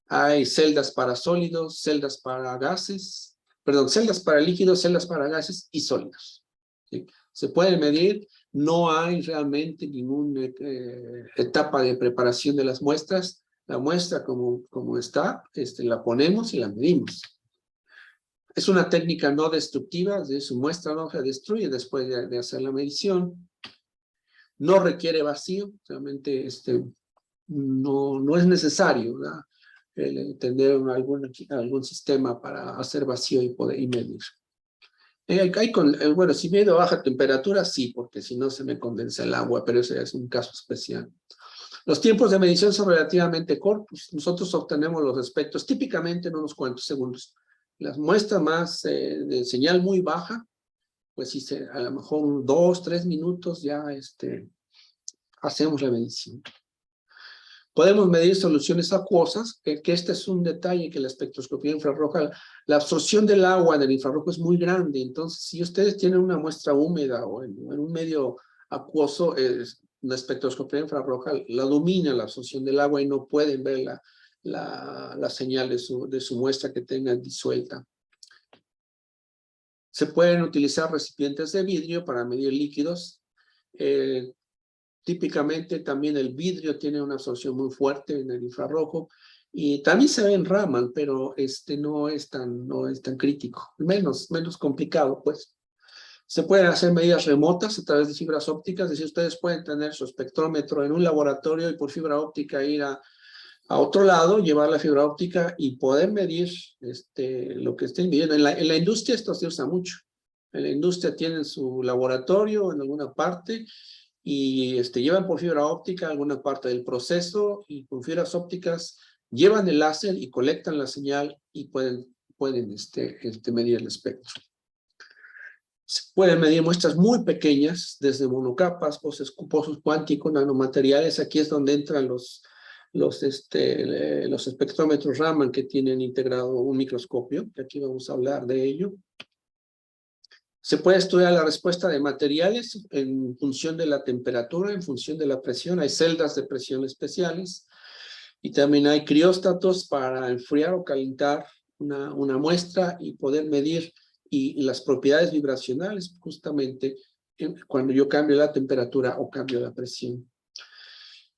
Hay celdas para sólidos, celdas para gases, celdas para líquidos, celdas para gases y sólidos. ¿Sí? Se puede medir, no hay realmente ninguna etapa de preparación de las muestras. La muestra como está, la ponemos y la medimos. Es una técnica no destructiva, su muestra no se destruye después de hacer la medición. No requiere vacío, realmente no es necesario, ¿verdad? Tener algún sistema para hacer vacío y medir. Bueno, si mido a baja temperatura, sí, porque si no se me condensa el agua, pero ese es un caso especial. Los tiempos de medición son relativamente cortos. Nosotros obtenemos los espectros típicamente en unos cuantos segundos. Las muestras más de señal muy baja, pues si a lo mejor 2, 3 minutos ya hacemos la medición. Podemos medir soluciones acuosas, que este es un detalle que la espectroscopía infrarroja, la absorción del agua en el infrarrojo es muy grande, entonces si ustedes tienen una muestra húmeda o en un medio acuoso, la espectroscopía infrarroja la domina la absorción del agua y no pueden ver la señal de su muestra que tengan disuelta. Se pueden utilizar recipientes de vidrio para medir líquidos. Típicamente también el vidrio tiene una absorción muy fuerte en el infrarrojo y también se ve en Raman, pero no es tan crítico, menos complicado, pues. Se pueden hacer medidas remotas a través de fibras ópticas, es decir, ustedes pueden tener su espectrómetro en un laboratorio y por fibra óptica ir a otro lado, llevar la fibra óptica y poder medir lo que estén midiendo. En la industria esto se usa mucho. En la industria tienen su laboratorio en alguna parte y llevan por fibra óptica alguna parte del proceso y con fibras ópticas llevan el láser y colectan la señal y pueden medir el espectro. Se pueden medir muestras muy pequeñas, desde monocapas, pozos cuánticos, nanomateriales. Aquí es donde entran los espectrómetros Raman que tienen integrado un microscopio, que aquí vamos a hablar de ello. Se puede estudiar la respuesta de materiales en función de la temperatura, en función de la presión. Hay celdas de presión especiales y también hay crióstatos para enfriar o calentar una muestra y poder medir y las propiedades vibracionales justamente cuando yo cambio la temperatura o cambio la presión.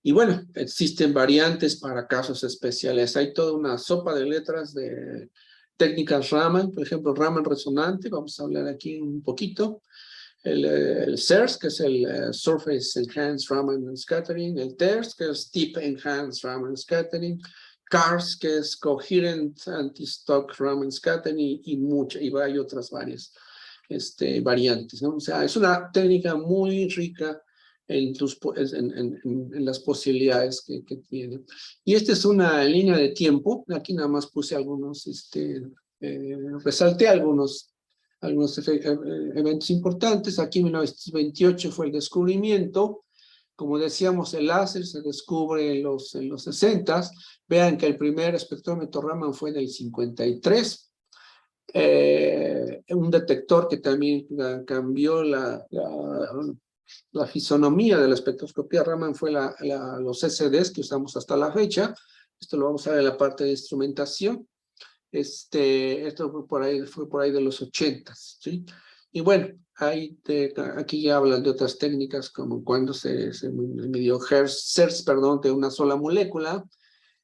Y bueno, existen variantes para casos especiales. Hay toda una sopa de letras de técnicas Raman, por ejemplo, Raman resonante, vamos a hablar aquí un poquito. El SERS, que es el Surface Enhanced Raman Scattering, el TERS, que es Tip Enhanced Raman Scattering, CARS, que es Coherent Anti-Stock Raman Scattering, y hay otras varias variantes, ¿no? O sea, es una técnica muy rica en las posibilidades que tiene. Y esta es una línea de tiempo. Aquí nada más puse algunos, resalté algunos eventos importantes. Aquí en 1928 fue el descubrimiento. Como decíamos, el láser se descubre en los 60. Vean que el primer espectrómetro Raman fue en el 53. Un detector que también cambió la fisonomía de la espectroscopía Raman fue los SDs que usamos hasta la fecha. Esto lo vamos a ver en la parte de instrumentación. Esto fue por ahí de los 80s, ¿sí? Y bueno, aquí ya hablan de otras técnicas como cuando se midió SERS, de una sola molécula.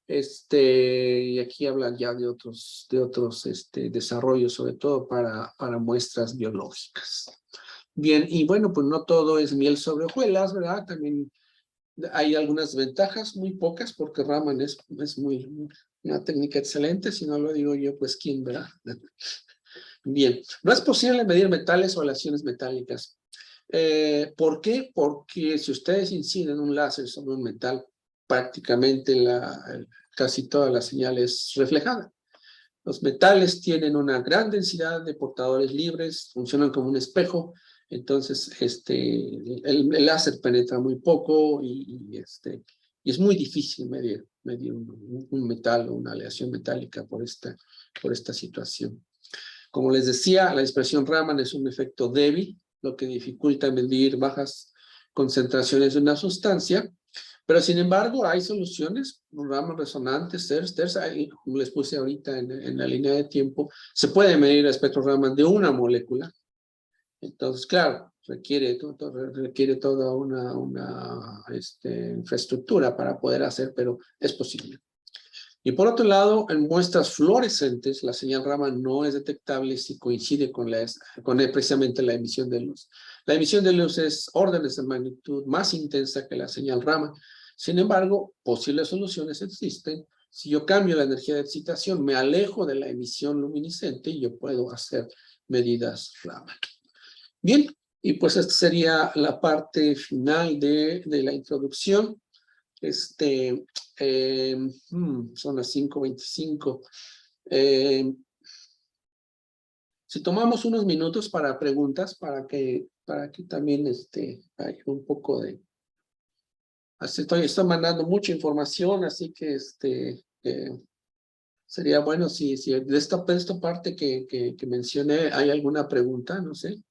Y aquí hablan ya de otros desarrollos, sobre todo para muestras biológicas. Bien, y bueno, pues no todo es miel sobre hojuelas, ¿verdad? También hay algunas ventajas, muy pocas, porque Raman es una técnica excelente. Si no lo digo yo, pues ¿quién, verdad? Bien, no es posible medir metales o aleaciones metálicas. ¿Por qué? Porque si ustedes inciden un láser sobre un metal, prácticamente casi toda la señal es reflejada. Los metales tienen una gran densidad de portadores libres, funcionan como un espejo, entonces el láser penetra muy poco y es muy difícil medir un metal o una aleación metálica por esta situación. Como les decía, la expresión Raman es un efecto débil, lo que dificulta medir bajas concentraciones de una sustancia, pero sin embargo hay soluciones, Raman resonantes, TERS, como les puse ahorita en la línea de tiempo, se puede medir el espectro Raman de una molécula. Entonces, claro, requiere toda una infraestructura para poder hacer, pero es posible. Y por otro lado, en muestras fluorescentes, la señal Raman no es detectable si coincide con precisamente la emisión de luz. La emisión de luz es órdenes de magnitud más intensa que la señal Raman. Sin embargo, posibles soluciones existen. Si yo cambio la energía de excitación, me alejo de la emisión luminiscente y yo puedo hacer medidas Raman. Bien, y pues esta sería la parte final de la introducción. Son las 5:25. Si tomamos unos minutos para preguntas, para que también haya un poco Así estoy mandando mucha información, así que sería bueno si de esta parte que mencioné hay alguna pregunta, no sé.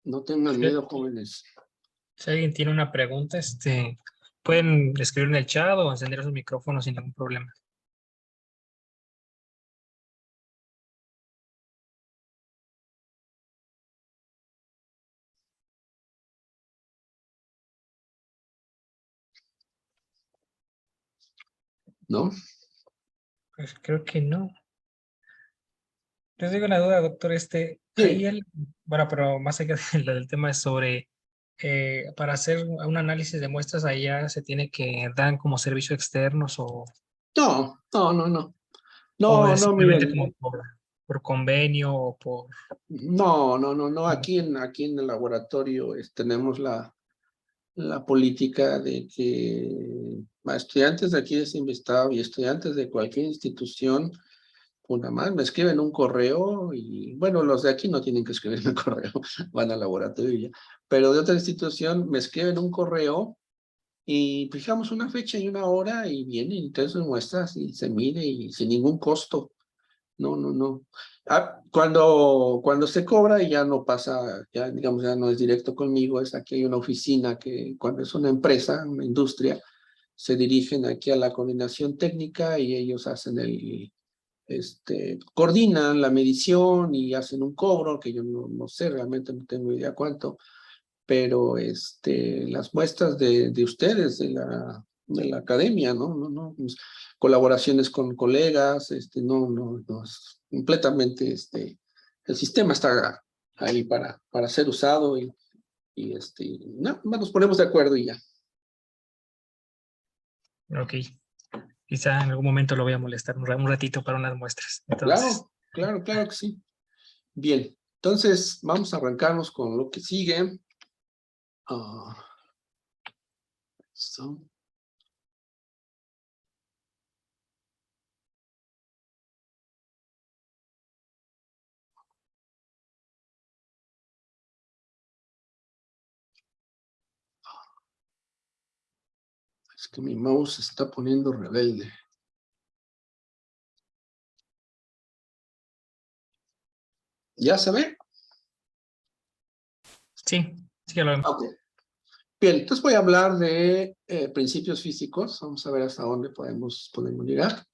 No tengan miedo, jóvenes. Si alguien tiene una pregunta, pueden escribir en el chat o encender su micrófono sin ningún problema. ¿No? Pues creo que no. Les digo una duda, doctor, Sí. bueno, pero más allá del tema es sobre, para hacer un análisis de muestras allá se tiene que dar como servicio externos No, no, no, no. o No, es no, simplemente Miguel. como por convenio o por... No, no, no, no. Aquí en el laboratorio tenemos la política de que a estudiantes de aquí de Sinvestado y estudiantes de cualquier institución, una más, me escriben un correo y, bueno, los de aquí no tienen que escribirme correo, van al laboratorio y ya. Pero de otra institución me escriben un correo y fijamos una fecha y una hora y vienen entonces muestras y se mide y sin ningún costo. No, no, no. Cuando se cobra y ya no pasa, ya digamos, ya no es directo conmigo, es aquí hay una oficina que cuando es una empresa, una industria, se dirigen aquí a la coordinación técnica y ellos hacen coordinan la medición y hacen un cobro, que yo no sé, realmente no tengo idea cuánto, pero las muestras de ustedes, de la academia, ¿no? Pues, colaboraciones con colegas, no, es completamente, el sistema está ahí para ser usado no, nos ponemos de acuerdo y ya. Ok, quizá en algún momento lo voy a molestar un ratito para unas muestras. Entonces, Claro, claro, claro que sí. Bien, entonces vamos a arrancarnos con lo que sigue. So. Es que mi mouse se está poniendo rebelde. ¿Ya se ve? sí, ya lo vemos. Okay. Bien, entonces voy a hablar de principios físicos. Vamos a ver hasta dónde podemos llegar.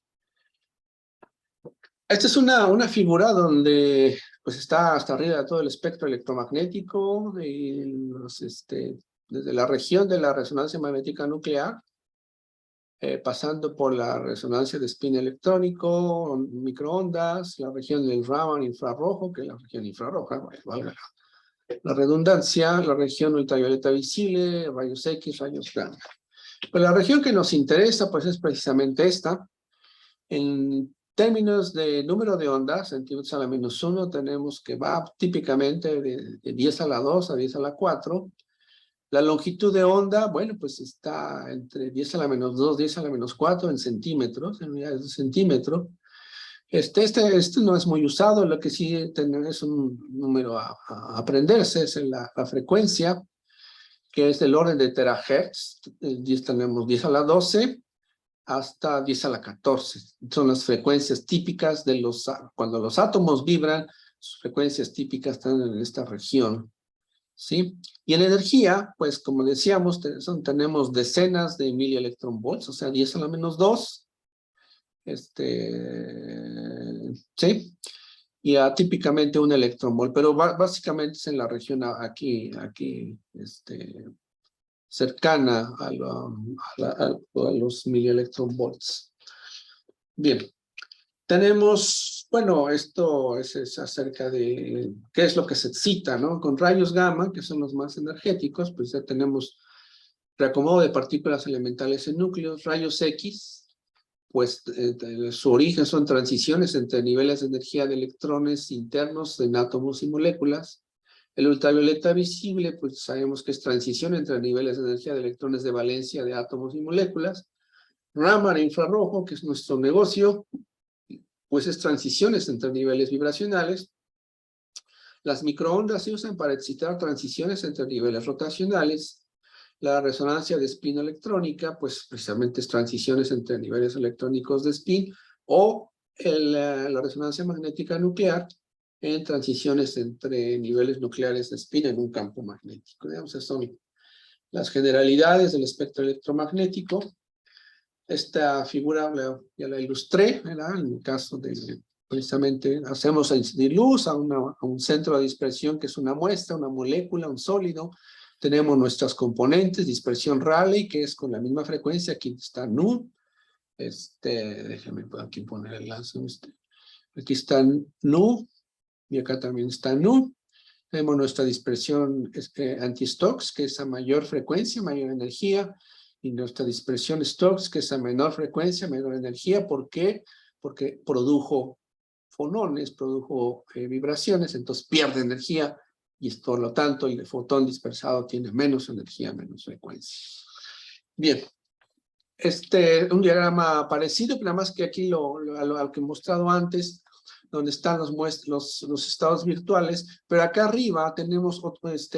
Esta es una figura donde pues está hasta arriba de todo el espectro electromagnético, desde la región de la resonancia magnética nuclear, pasando por la resonancia de spin electrónico, microondas, la región del Raman infrarrojo, que es la región infrarroja, bueno, valga la redundancia, la región ultravioleta visible, rayos X, rayos gamma. Pues la región que nos interesa pues es precisamente esta. En términos de número de ondas, centímetros a la -1, tenemos que va típicamente de 10 a la 2 a 10 a la 4. La longitud de onda, bueno, pues está entre 10 a la -2, 10 a la -4 en centímetros, en unidades de centímetro. Este no es muy usado, lo que sí es un número a aprenderse, es la frecuencia, que es del orden de terahertz. Tenemos 10 a la 12 hasta 10 a la 14. Son las frecuencias típicas de cuando los átomos vibran, sus frecuencias típicas están en esta región, ¿sí? Y en energía, pues como decíamos, tenemos decenas de milielectronvolts, o sea, 10 a la -2, ¿sí? Y típicamente un electronvolt, pero básicamente es en la región aquí, cercana a los milielectronvolts. Bien, tenemos, bueno, esto es acerca de qué es lo que se excita, ¿no? Con rayos gamma, que son los más energéticos, pues ya tenemos reacomodo de partículas elementales en núcleos, rayos X, pues su origen son transiciones entre niveles de energía de electrones internos en átomos y moléculas. El ultravioleta visible, pues sabemos que es transición entre niveles de energía de electrones de valencia de átomos y moléculas. Raman infrarrojo, que es nuestro negocio, pues es transiciones entre niveles vibracionales. Las microondas se usan para excitar transiciones entre niveles rotacionales. La resonancia de spin electrónica, pues precisamente es transiciones entre niveles electrónicos de spin, o la resonancia magnética nuclear en transiciones entre niveles nucleares de spin en un campo magnético. Digamos, esas son las generalidades del espectro electromagnético. Esta figura ya la ilustré, ¿verdad? En el caso de, precisamente, hacemos incidir luz a un centro de dispersión que es una muestra, una molécula, un sólido. Tenemos nuestras componentes, dispersión Rayleigh, que es con la misma frecuencia. Aquí está nu. Déjame aquí poner el lazo. Aquí está nu, y acá también está nu. Tenemos nuestra dispersión anti-Stokes, que es a mayor frecuencia, mayor energía, y nuestra dispersión Stokes, que es a menor frecuencia, menor energía. ¿Por qué? Porque produjo fonones, produjo vibraciones, entonces pierde energía, y por lo tanto el fotón dispersado tiene menos energía, menos frecuencia. Bien, un diagrama parecido, pero nada más que aquí lo que he mostrado antes, donde están los estados virtuales, pero acá arriba tenemos este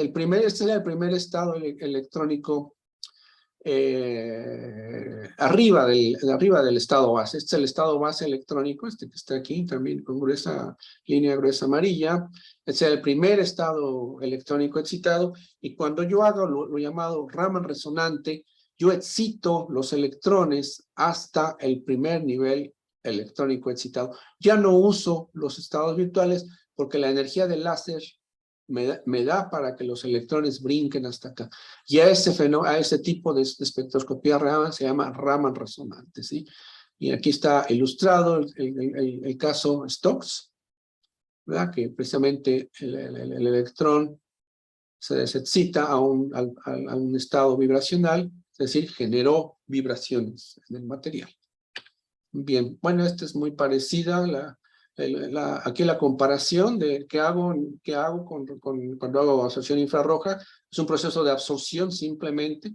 sería el primer estado electrónico arriba del estado base. Este es el estado base electrónico, que está aquí también con línea gruesa amarilla. Este es el primer estado electrónico excitado, y cuando yo hago lo llamado Raman resonante, yo excito los electrones hasta el primer nivel electrónico excitado. Ya no uso los estados virtuales porque la energía del láser me da para que los electrones brinquen hasta acá. Y a ese tipo de espectroscopía Raman se llama Raman resonante, ¿sí? Y aquí está ilustrado el caso Stokes, ¿verdad? Que precisamente el electrón se excita a un estado vibracional, es decir, generó vibraciones en el material. Bien, bueno, esta es muy parecida, aquí la comparación de qué hago cuando hago absorción infrarroja. Es un proceso de absorción simplemente,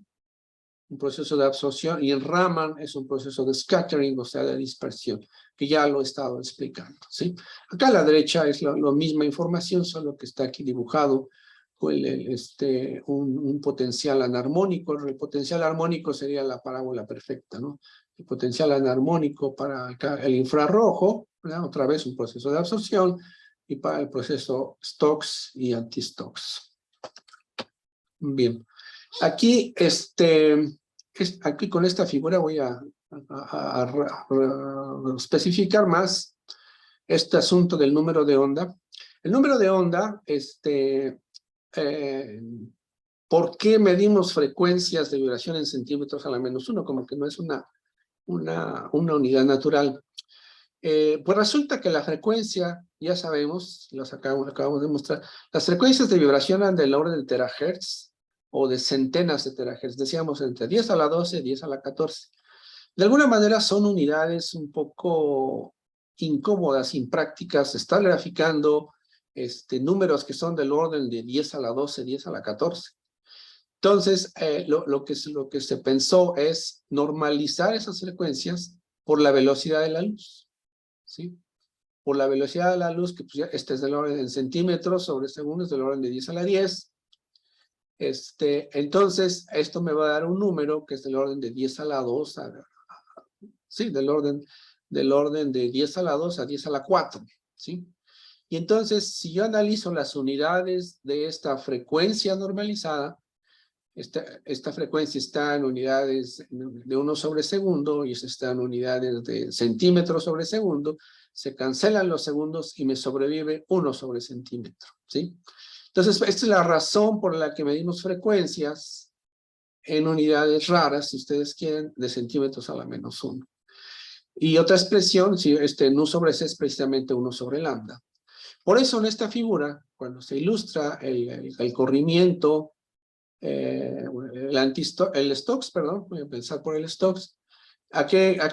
un proceso de absorción, y el Raman es un proceso de scattering, o sea, de dispersión, que ya lo he estado explicando, ¿sí? Acá a la derecha es la misma información, solo que está aquí dibujado con un potencial anarmónico. El potencial armónico sería la parábola perfecta, ¿no? El potencial anarmónico para el infrarrojo, ¿verdad? Otra vez un proceso de absorción, y para el proceso Stokes y anti-Stokes. Bien, aquí, aquí con esta figura voy a especificar más este asunto del número de onda. El número de onda, ¿por qué medimos frecuencias de vibración en centímetros a la -1? Como que no es una unidad natural. Pues resulta que la frecuencia, ya sabemos, acabamos de mostrar, las frecuencias de vibración andan del orden de terahertz o de centenas de terahertz. Decíamos entre 10 a la 12, 10 a la 14. De alguna manera son unidades un poco incómodas, imprácticas, estar graficando números que son del orden de 10 a la 12, 10 a la 14. Entonces, lo que se pensó es normalizar esas frecuencias por la velocidad de la luz, ¿sí? Por la velocidad de la luz, que pues ya es del orden en centímetros sobre segundos, del orden de 10 a la 10. Entonces, esto me va a dar un número que es del orden de 10 a la 2, sí, del orden de 10 a la 2 a 10 a la 4, ¿sí? Y entonces, si yo analizo las unidades de esta frecuencia normalizada, esta frecuencia está en unidades de 1 sobre segundo, y está en unidades de centímetros sobre segundo. Se cancelan los segundos y me sobrevive 1 sobre centímetro, ¿sí? Entonces, esta es la razón por la que medimos frecuencias en unidades raras, si ustedes quieren, de centímetros a la -1. Y otra expresión, si nu sobre C es precisamente 1 sobre lambda. Por eso en esta figura, cuando se ilustra el corrimiento, el Stokes, perdón, voy a pensar por el Stokes, ¿a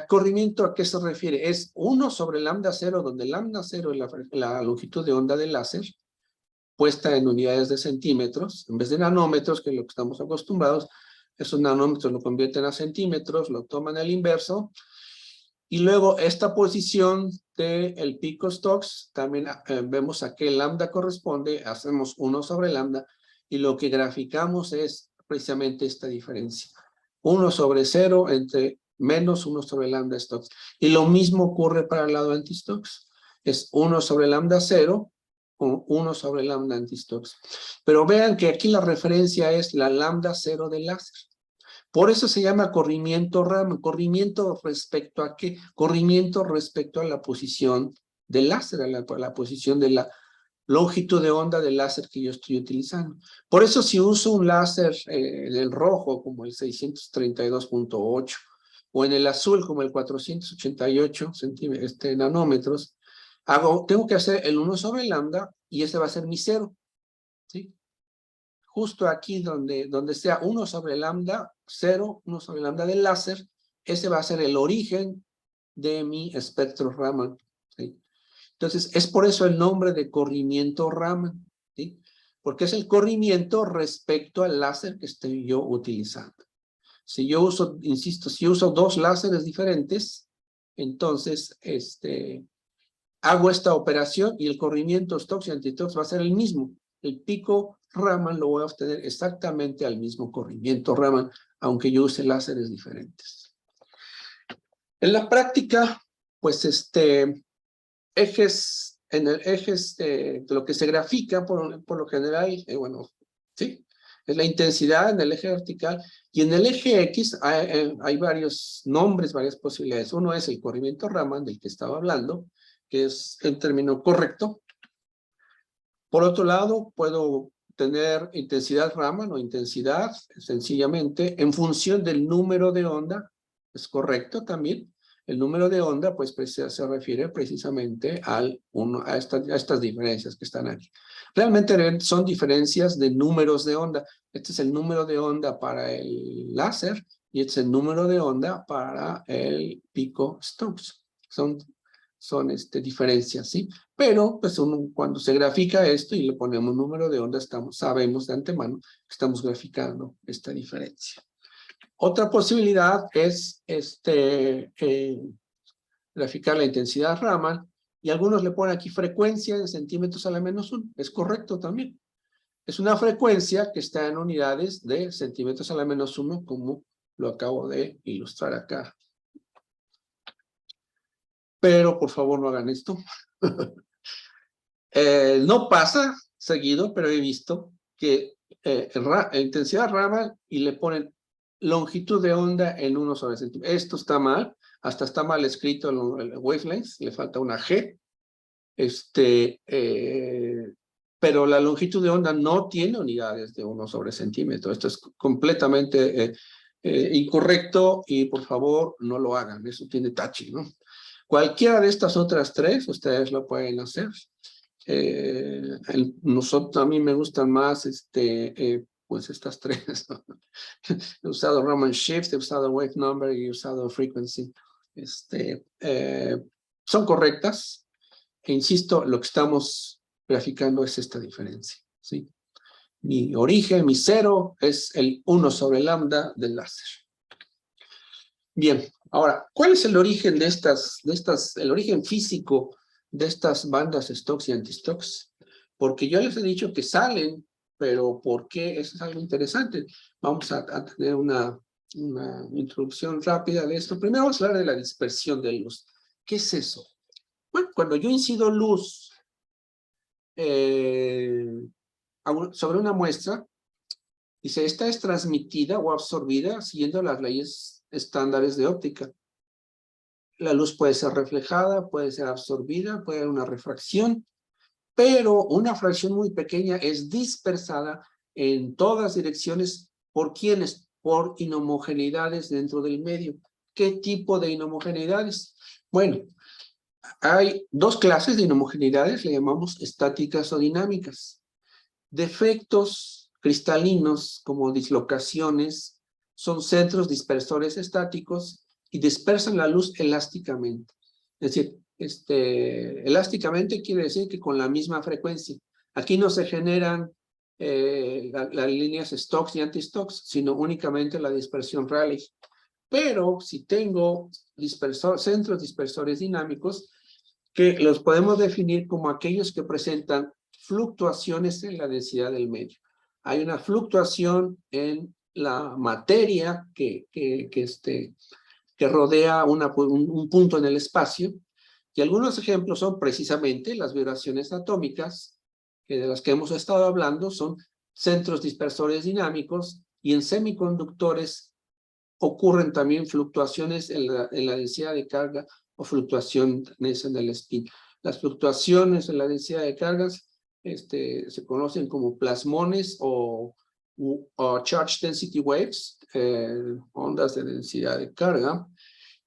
corrimiento a qué se refiere? Es 1 sobre lambda 0, donde lambda 0 es la longitud de onda del láser, puesta en unidades de centímetros, en vez de nanómetros, que es lo que estamos acostumbrados. Esos nanómetros lo convierten a centímetros, lo toman al inverso, Y luego esta posición del pico Stokes, también vemos a qué lambda corresponde, hacemos 1 sobre lambda, y lo que graficamos es precisamente esta diferencia. 1 sobre 0 entre menos 1 sobre lambda Stokes. Y lo mismo ocurre para el lado anti-Stokes. Es 1 sobre lambda 0 o 1 sobre lambda anti-Stokes. Pero vean que aquí la referencia es la lambda 0 del láser. Por eso se llama corrimiento Raman. ¿Corrimiento respecto a qué? Corrimiento respecto a la posición del láser, a la posición de la longitud de onda del láser que yo estoy utilizando. Por eso si uso un láser en el rojo como el 632.8 o en el azul como el 488 nanómetros, tengo que hacer el 1 sobre lambda y ese va a ser mi 0. ¿Sí? Justo aquí donde sea 1 sobre lambda 0, 1 sobre lambda del láser, ese va a ser el origen de mi espectro Raman. ¿Sí? Entonces, es por eso el nombre de corrimiento Raman, ¿sí? Porque es el corrimiento respecto al láser que estoy yo utilizando. Si yo uso, insisto, si yo uso 2 láseres diferentes, entonces hago esta operación y el corrimiento Stokes y anti-Stokes va a ser el mismo. El pico Raman lo voy a obtener exactamente al mismo corrimiento Raman, aunque yo use láseres diferentes. En la práctica, pues lo que se grafica por lo general, bueno, sí, es la intensidad en el eje vertical, y en el eje X hay varios nombres, varias posibilidades. Uno es el corrimiento Raman, del que estaba hablando, que es el término correcto. Por otro lado, puedo tener intensidad Raman o intensidad, sencillamente, en función del número de onda, es correcto también. El número de onda, pues, se refiere precisamente a estas diferencias que están aquí. Realmente son diferencias de números de onda. Este es el número de onda para el láser y este es el número de onda para el pico Stokes. Son diferencias, ¿sí? Pero, pues, cuando se grafica esto y le ponemos número de onda, sabemos de antemano que estamos graficando esta diferencia. Otra posibilidad es graficar la intensidad Raman, y algunos le ponen aquí frecuencia en centímetros a la menos 1. Es correcto también. Es una frecuencia que está en unidades de centímetros a la menos 1, como lo acabo de ilustrar acá. Pero, por favor, no hagan esto. No pasa seguido, pero he visto que intensidad Raman y le ponen longitud de onda en 1 sobre centímetro. Esto está mal, hasta está mal escrito el wavelength, le falta una G. Pero la longitud de onda no tiene unidades de 1 sobre centímetro. Esto es completamente incorrecto y por favor no lo hagan. Eso tiene tachi, ¿no? Cualquiera de estas otras 3, ustedes lo pueden hacer. A mí me gustan más pues estas 3, ¿no? He usado Raman Shift, he usado Wave Number y he usado Frequency. Son correctas. E insisto, lo que estamos graficando es esta diferencia, ¿sí? Mi origen, mi 0, es el 1 sobre lambda del láser. Bien, ahora, ¿cuál es el origen el origen físico de estas bandas Stokes y anti-Stokes? Porque yo les he dicho que salen, pero ¿por qué? Eso es algo interesante. Vamos a tener una introducción rápida de esto. Primero vamos a hablar de la dispersión de luz. ¿Qué es eso? Bueno, cuando yo incido luz sobre una muestra, dice, esta es transmitida o absorbida siguiendo las leyes estándares de óptica. La luz puede ser reflejada, puede ser absorbida, puede haber una refracción, pero una fracción muy pequeña es dispersada en todas direcciones. ¿Por quiénes? Por inhomogeneidades dentro del medio. ¿Qué tipo de inhomogeneidades? Bueno, hay 2 clases de inhomogeneidades, le llamamos estáticas o dinámicas. Defectos cristalinos, como dislocaciones, son centros dispersores estáticos y dispersan la luz elásticamente. Es decir, elásticamente quiere decir que con la misma frecuencia. Aquí no se generan las líneas Stokes y anti-Stokes, sino únicamente la dispersión Rayleigh. Pero si tengo centros dispersores dinámicos, que los podemos definir como aquellos que presentan fluctuaciones en la densidad del medio. Hay una fluctuación en la materia que rodea un punto en el espacio, y algunos ejemplos son precisamente las vibraciones atómicas, que de las que hemos estado hablando, son centros dispersores dinámicos, y en semiconductores ocurren también fluctuaciones en la densidad de carga o fluctuaciones en el spin. Las fluctuaciones en la densidad de cargas se conocen como plasmones o charge density waves, ondas de densidad de carga,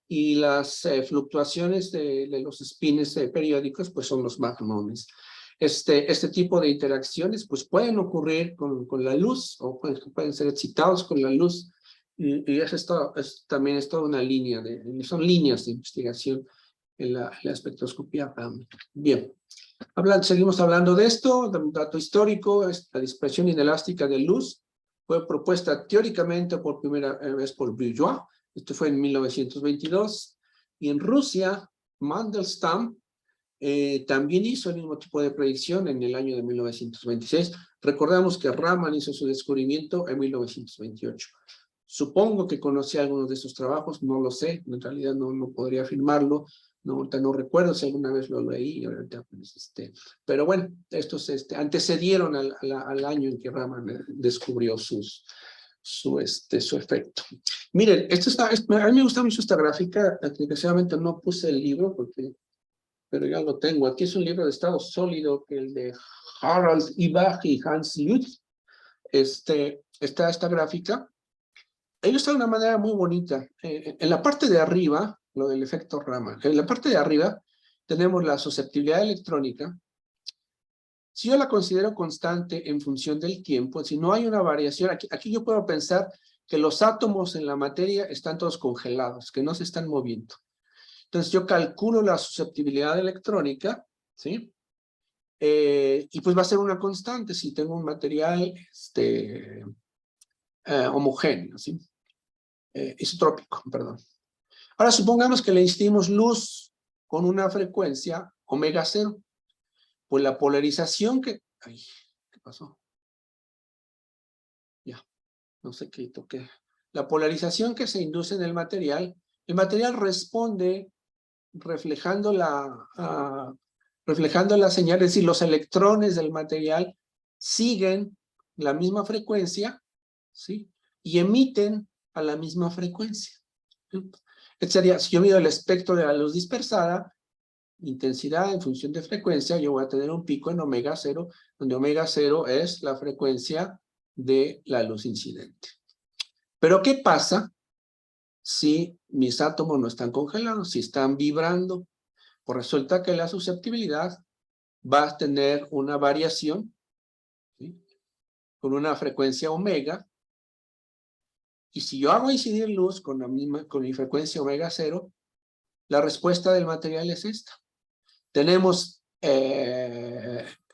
y las fluctuaciones de los spines periódicos pues son los magnones. Este tipo de interacciones pues pueden ocurrir con la luz, o pueden ser excitados con la luz, y eso también es toda una línea, son líneas de investigación en la espectroscopía RAM. Bien, seguimos hablando de esto. Un dato histórico: la dispersión inelástica de luz fue propuesta teóricamente por primera vez por Bourgeois. Esto fue en 1922, y en Rusia, Mandelstam también hizo el mismo tipo de predicción en el año de 1926. Recordamos que Raman hizo su descubrimiento en 1928. Supongo que conocía algunos de estos trabajos, no lo sé, en realidad no podría afirmarlo, no recuerdo si alguna vez lo leí, pues, pero bueno, estos antecedieron al año en que Raman descubrió su efecto. Miren, a mí me gusta mucho esta gráfica. Desgraciadamente no puse el libro, pero ya lo tengo. Aquí es un libro de estado sólido, que el de Harald Ibach y Hans Lutz. Está esta gráfica. Ellos están de una manera muy bonita. En la parte de arriba, lo del efecto Raman, en la parte de arriba tenemos la susceptibilidad electrónica. Si yo la considero constante en función del tiempo, si no hay una variación, aquí yo puedo pensar que los átomos en la materia están todos congelados, que no se están moviendo. Entonces yo calculo la susceptibilidad electrónica, ¿sí? Y pues va a ser una constante si tengo un material homogéneo, ¿sí? Isotrópico, perdón. Ahora supongamos que le insistimos luz con una frecuencia omega 0. Pues la polarización que... Ay, ¿qué pasó? Ya, no sé qué toqué. La polarización que se induce en el material responde reflejando la señal, es decir, los electrones del material siguen la misma frecuencia, ¿sí? Y emiten a la misma frecuencia. Este sería, si yo mido el espectro de la luz dispersada, intensidad en función de frecuencia, yo voy a tener un pico en omega 0, donde omega 0 es la frecuencia de la luz incidente. Pero ¿qué pasa si mis átomos no están congelados, si están vibrando? Pues resulta que la susceptibilidad va a tener una variación, ¿sí? Con una frecuencia omega, y si yo hago incidir luz con mi frecuencia omega 0, la respuesta del material es esta. Tenemos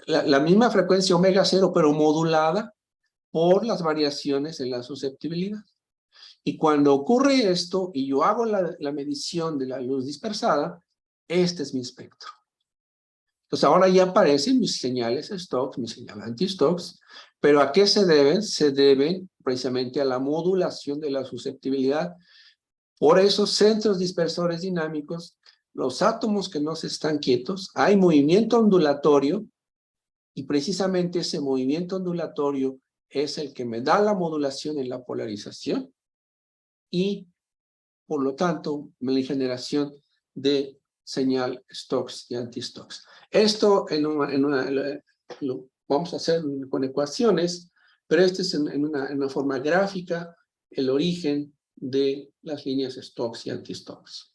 la misma frecuencia omega 0, pero modulada por las variaciones en la susceptibilidad. Y cuando ocurre esto, y yo hago la medición de la luz dispersada, este es mi espectro. Entonces ahora ya aparecen mis señales Stokes, mis señales anti-Stokes, pero ¿a qué se deben? Se deben precisamente a la modulación de la susceptibilidad. Por esos centros dispersores dinámicos, los átomos que no se están quietos, hay movimiento ondulatorio, y precisamente ese movimiento ondulatorio es el que me da la modulación en la polarización, y por lo tanto la generación de señal Stokes y anti-Stokes. Esto lo vamos a hacer con ecuaciones, pero este es en una forma gráfica el origen de las líneas Stokes y anti-Stokes.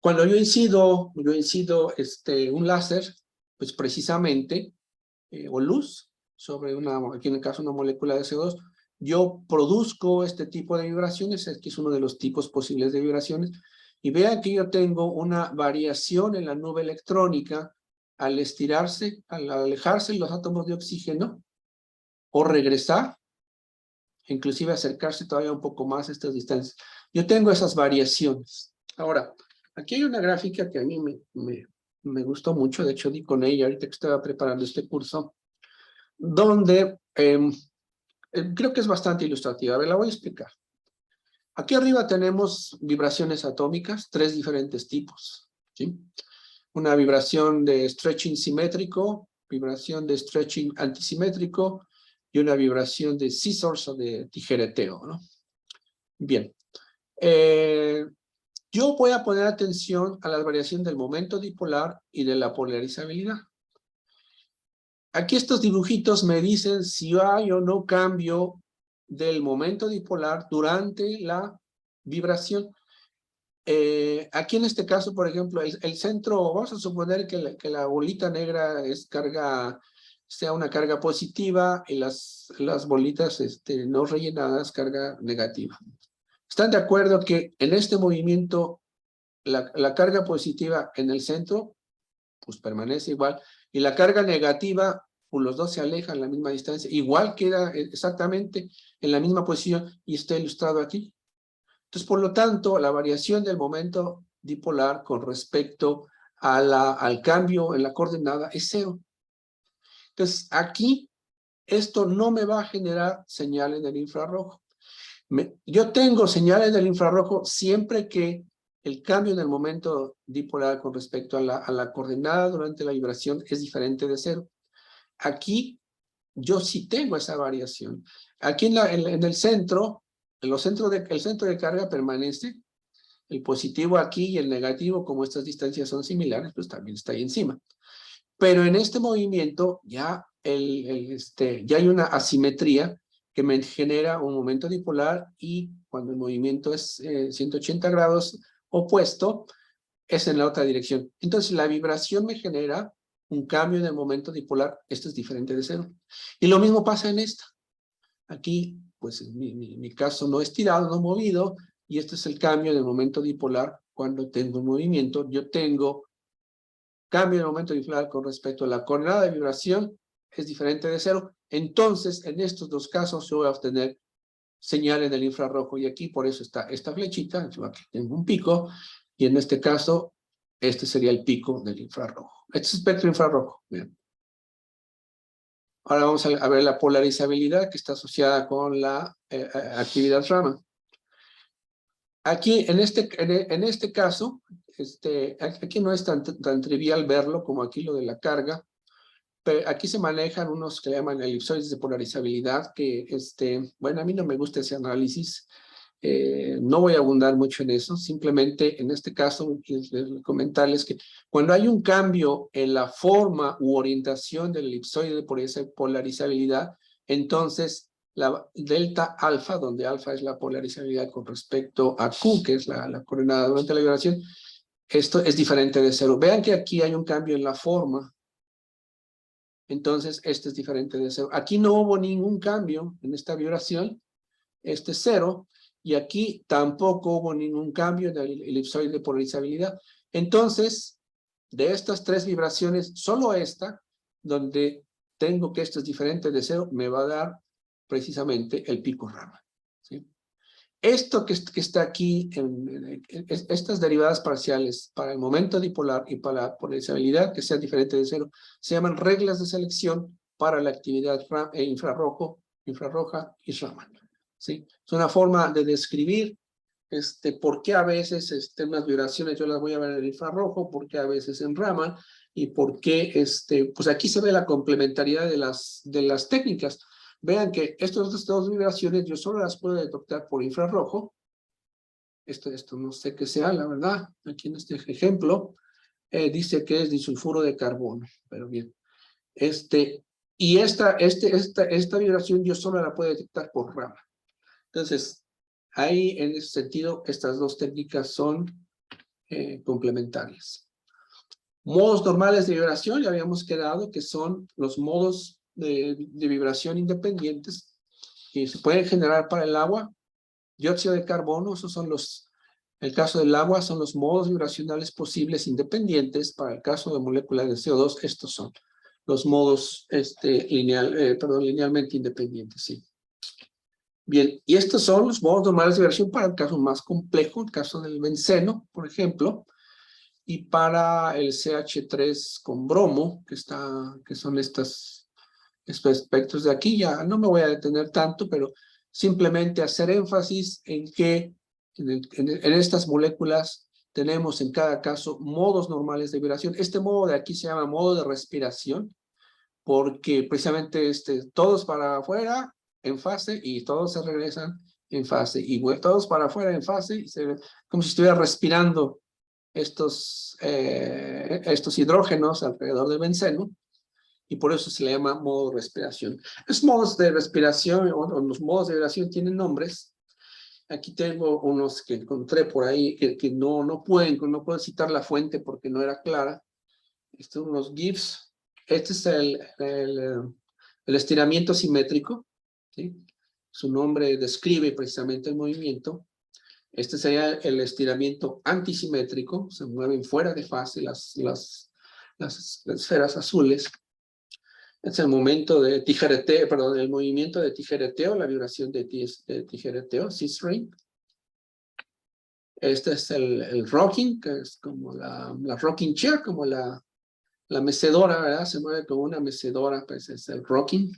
Cuando yo incido un láser, pues precisamente, o luz, sobre aquí en el caso una molécula de CO2, yo produzco este tipo de vibraciones. Aquí es uno de los tipos posibles de vibraciones, y vean que yo tengo una variación en la nube electrónica al estirarse, al alejarse los átomos de oxígeno, o regresar, inclusive acercarse todavía un poco más a estas distancias. Yo tengo esas variaciones. Ahora, aquí hay una gráfica que a mí me gustó mucho, de hecho di con ella ahorita que estaba preparando este curso, donde creo que es bastante ilustrativa. A ver, la voy a explicar. Aquí arriba tenemos vibraciones atómicas, 3 diferentes tipos, ¿sí? Una vibración de stretching simétrico, vibración de stretching antisimétrico y una vibración de scissors o de tijereteo, ¿no? Bien. Yo voy a poner atención a la variación del momento dipolar y de la polarizabilidad. Aquí estos dibujitos me dicen si hay o no cambio del momento dipolar durante la vibración. Aquí en este caso, por ejemplo, el centro, vamos a suponer que la bolita negra es carga, sea una carga positiva y las bolitas no rellenadas, carga negativa. ¿Están de acuerdo que en este movimiento la carga positiva en el centro pues permanece igual y la carga negativa, pues los dos se alejan a la misma distancia, igual queda exactamente en la misma posición y está ilustrado aquí? Entonces, por lo tanto, la variación del momento dipolar con respecto a al cambio en la coordenada es 0. Entonces, aquí esto no me va a generar señales del infrarrojo. Yo tengo señales del infrarrojo siempre que el cambio en el momento dipolar con respecto a la coordenada durante la vibración es diferente de 0. Aquí yo sí tengo esa variación. Aquí en el centro, el centro de carga permanece. El positivo aquí y el negativo, como estas distancias son similares, pues también está ahí encima. Pero en este movimiento ya hay una asimetría que me genera un momento dipolar y cuando el movimiento es 180 grados opuesto, es en la otra dirección. Entonces la vibración me genera un cambio en el momento dipolar. Esto es diferente de 0. Y lo mismo pasa en esta. Aquí, pues mi caso no estirado, no movido, y este es el cambio del momento dipolar cuando tengo un movimiento. Yo tengo cambio de momento dipolar con respecto a la coordenada de vibración, es diferente de 0. Entonces, en estos dos casos, yo voy a obtener señales del infrarrojo. Y aquí, por eso está esta flechita, yo aquí tengo un pico, y en este caso, este sería el pico del infrarrojo. Este es espectro infrarrojo. Bien. Ahora vamos a ver la polarizabilidad que está asociada con la actividad Raman. Aquí, en este caso, aquí no es tan trivial verlo como aquí lo de la carga, pero aquí se manejan unos que le llaman elipsoides de polarizabilidad, que, bueno, a mí no me gusta ese análisis, no voy a abundar mucho en eso, simplemente en este caso comentarles que cuando hay un cambio en la forma u orientación del elipsoide de polarizabilidad, entonces la delta alfa, donde alfa es la polarizabilidad con respecto a Q, que es la coordenada durante la vibración, esto es diferente de 0. Vean que aquí hay un cambio en la forma, entonces este es diferente de 0. Aquí no hubo ningún cambio en esta vibración, este es 0, y aquí tampoco hubo ningún cambio en el elipsoide de polarizabilidad. Entonces, de estas 3 vibraciones, solo esta, donde tengo que esto es diferente de 0, me va a dar precisamente el pico Raman, ¿sí? Esto que está aquí, estas derivadas parciales para el momento dipolar y para la polarizabilidad que sea diferente de 0, se llaman reglas de selección para la actividad infrarroja y Raman, ¿sí? Es una forma de describir por qué a veces unas vibraciones yo las voy a ver en el infrarrojo, por qué a veces en Raman, y por qué, pues aquí se ve la complementariedad de las técnicas. Vean que estas dos vibraciones yo solo las puedo detectar por infrarrojo. Esto no sé qué sea, la verdad. Aquí en este ejemplo dice que es disulfuro de carbono, pero bien. Y esta vibración yo solo la puedo detectar por Raman. Entonces, ahí en ese sentido, estas dos técnicas son complementarias. Modos normales de vibración, ya habíamos quedado que son los modos de vibración independientes que se pueden generar para el agua. Dióxido de carbono, esos son el caso del agua, son los modos vibracionales posibles independientes. Para el caso de moléculas de CO2, estos son los modos linealmente independientes, sí. Bien, y estos son los modos normales de vibración para el caso más complejo, el caso del benceno, por ejemplo, y para el CH3 con bromo, que son estos aspectos de aquí. Ya no me voy a detener tanto, pero simplemente hacer énfasis en que en estas moléculas tenemos en cada caso modos normales de vibración. Este modo de aquí se llama modo de respiración, porque precisamente todos para afuera en fase y todos se regresan en fase, y todos para afuera en fase, y como si estuviera respirando estos hidrógenos alrededor del benceno, y por eso se le llama modo de respiración. Los modos de respiración, o los modos de vibración tienen nombres. Aquí tengo unos que encontré por ahí, que no puedo citar la fuente porque no era clara. Estos son unos GIFs. Este es el estiramiento simétrico, ¿sí? Su nombre describe precisamente el movimiento. Este sería el estiramiento antisimétrico, se mueven fuera de fase las esferas azules. Es el momento de tijereteo, perdón, el movimiento de tijereteo, la vibración de tijereteo, C-string. Este es el rocking, que es como la rocking chair, como la mecedora, ¿verdad? Se mueve como una mecedora, pues es el rocking.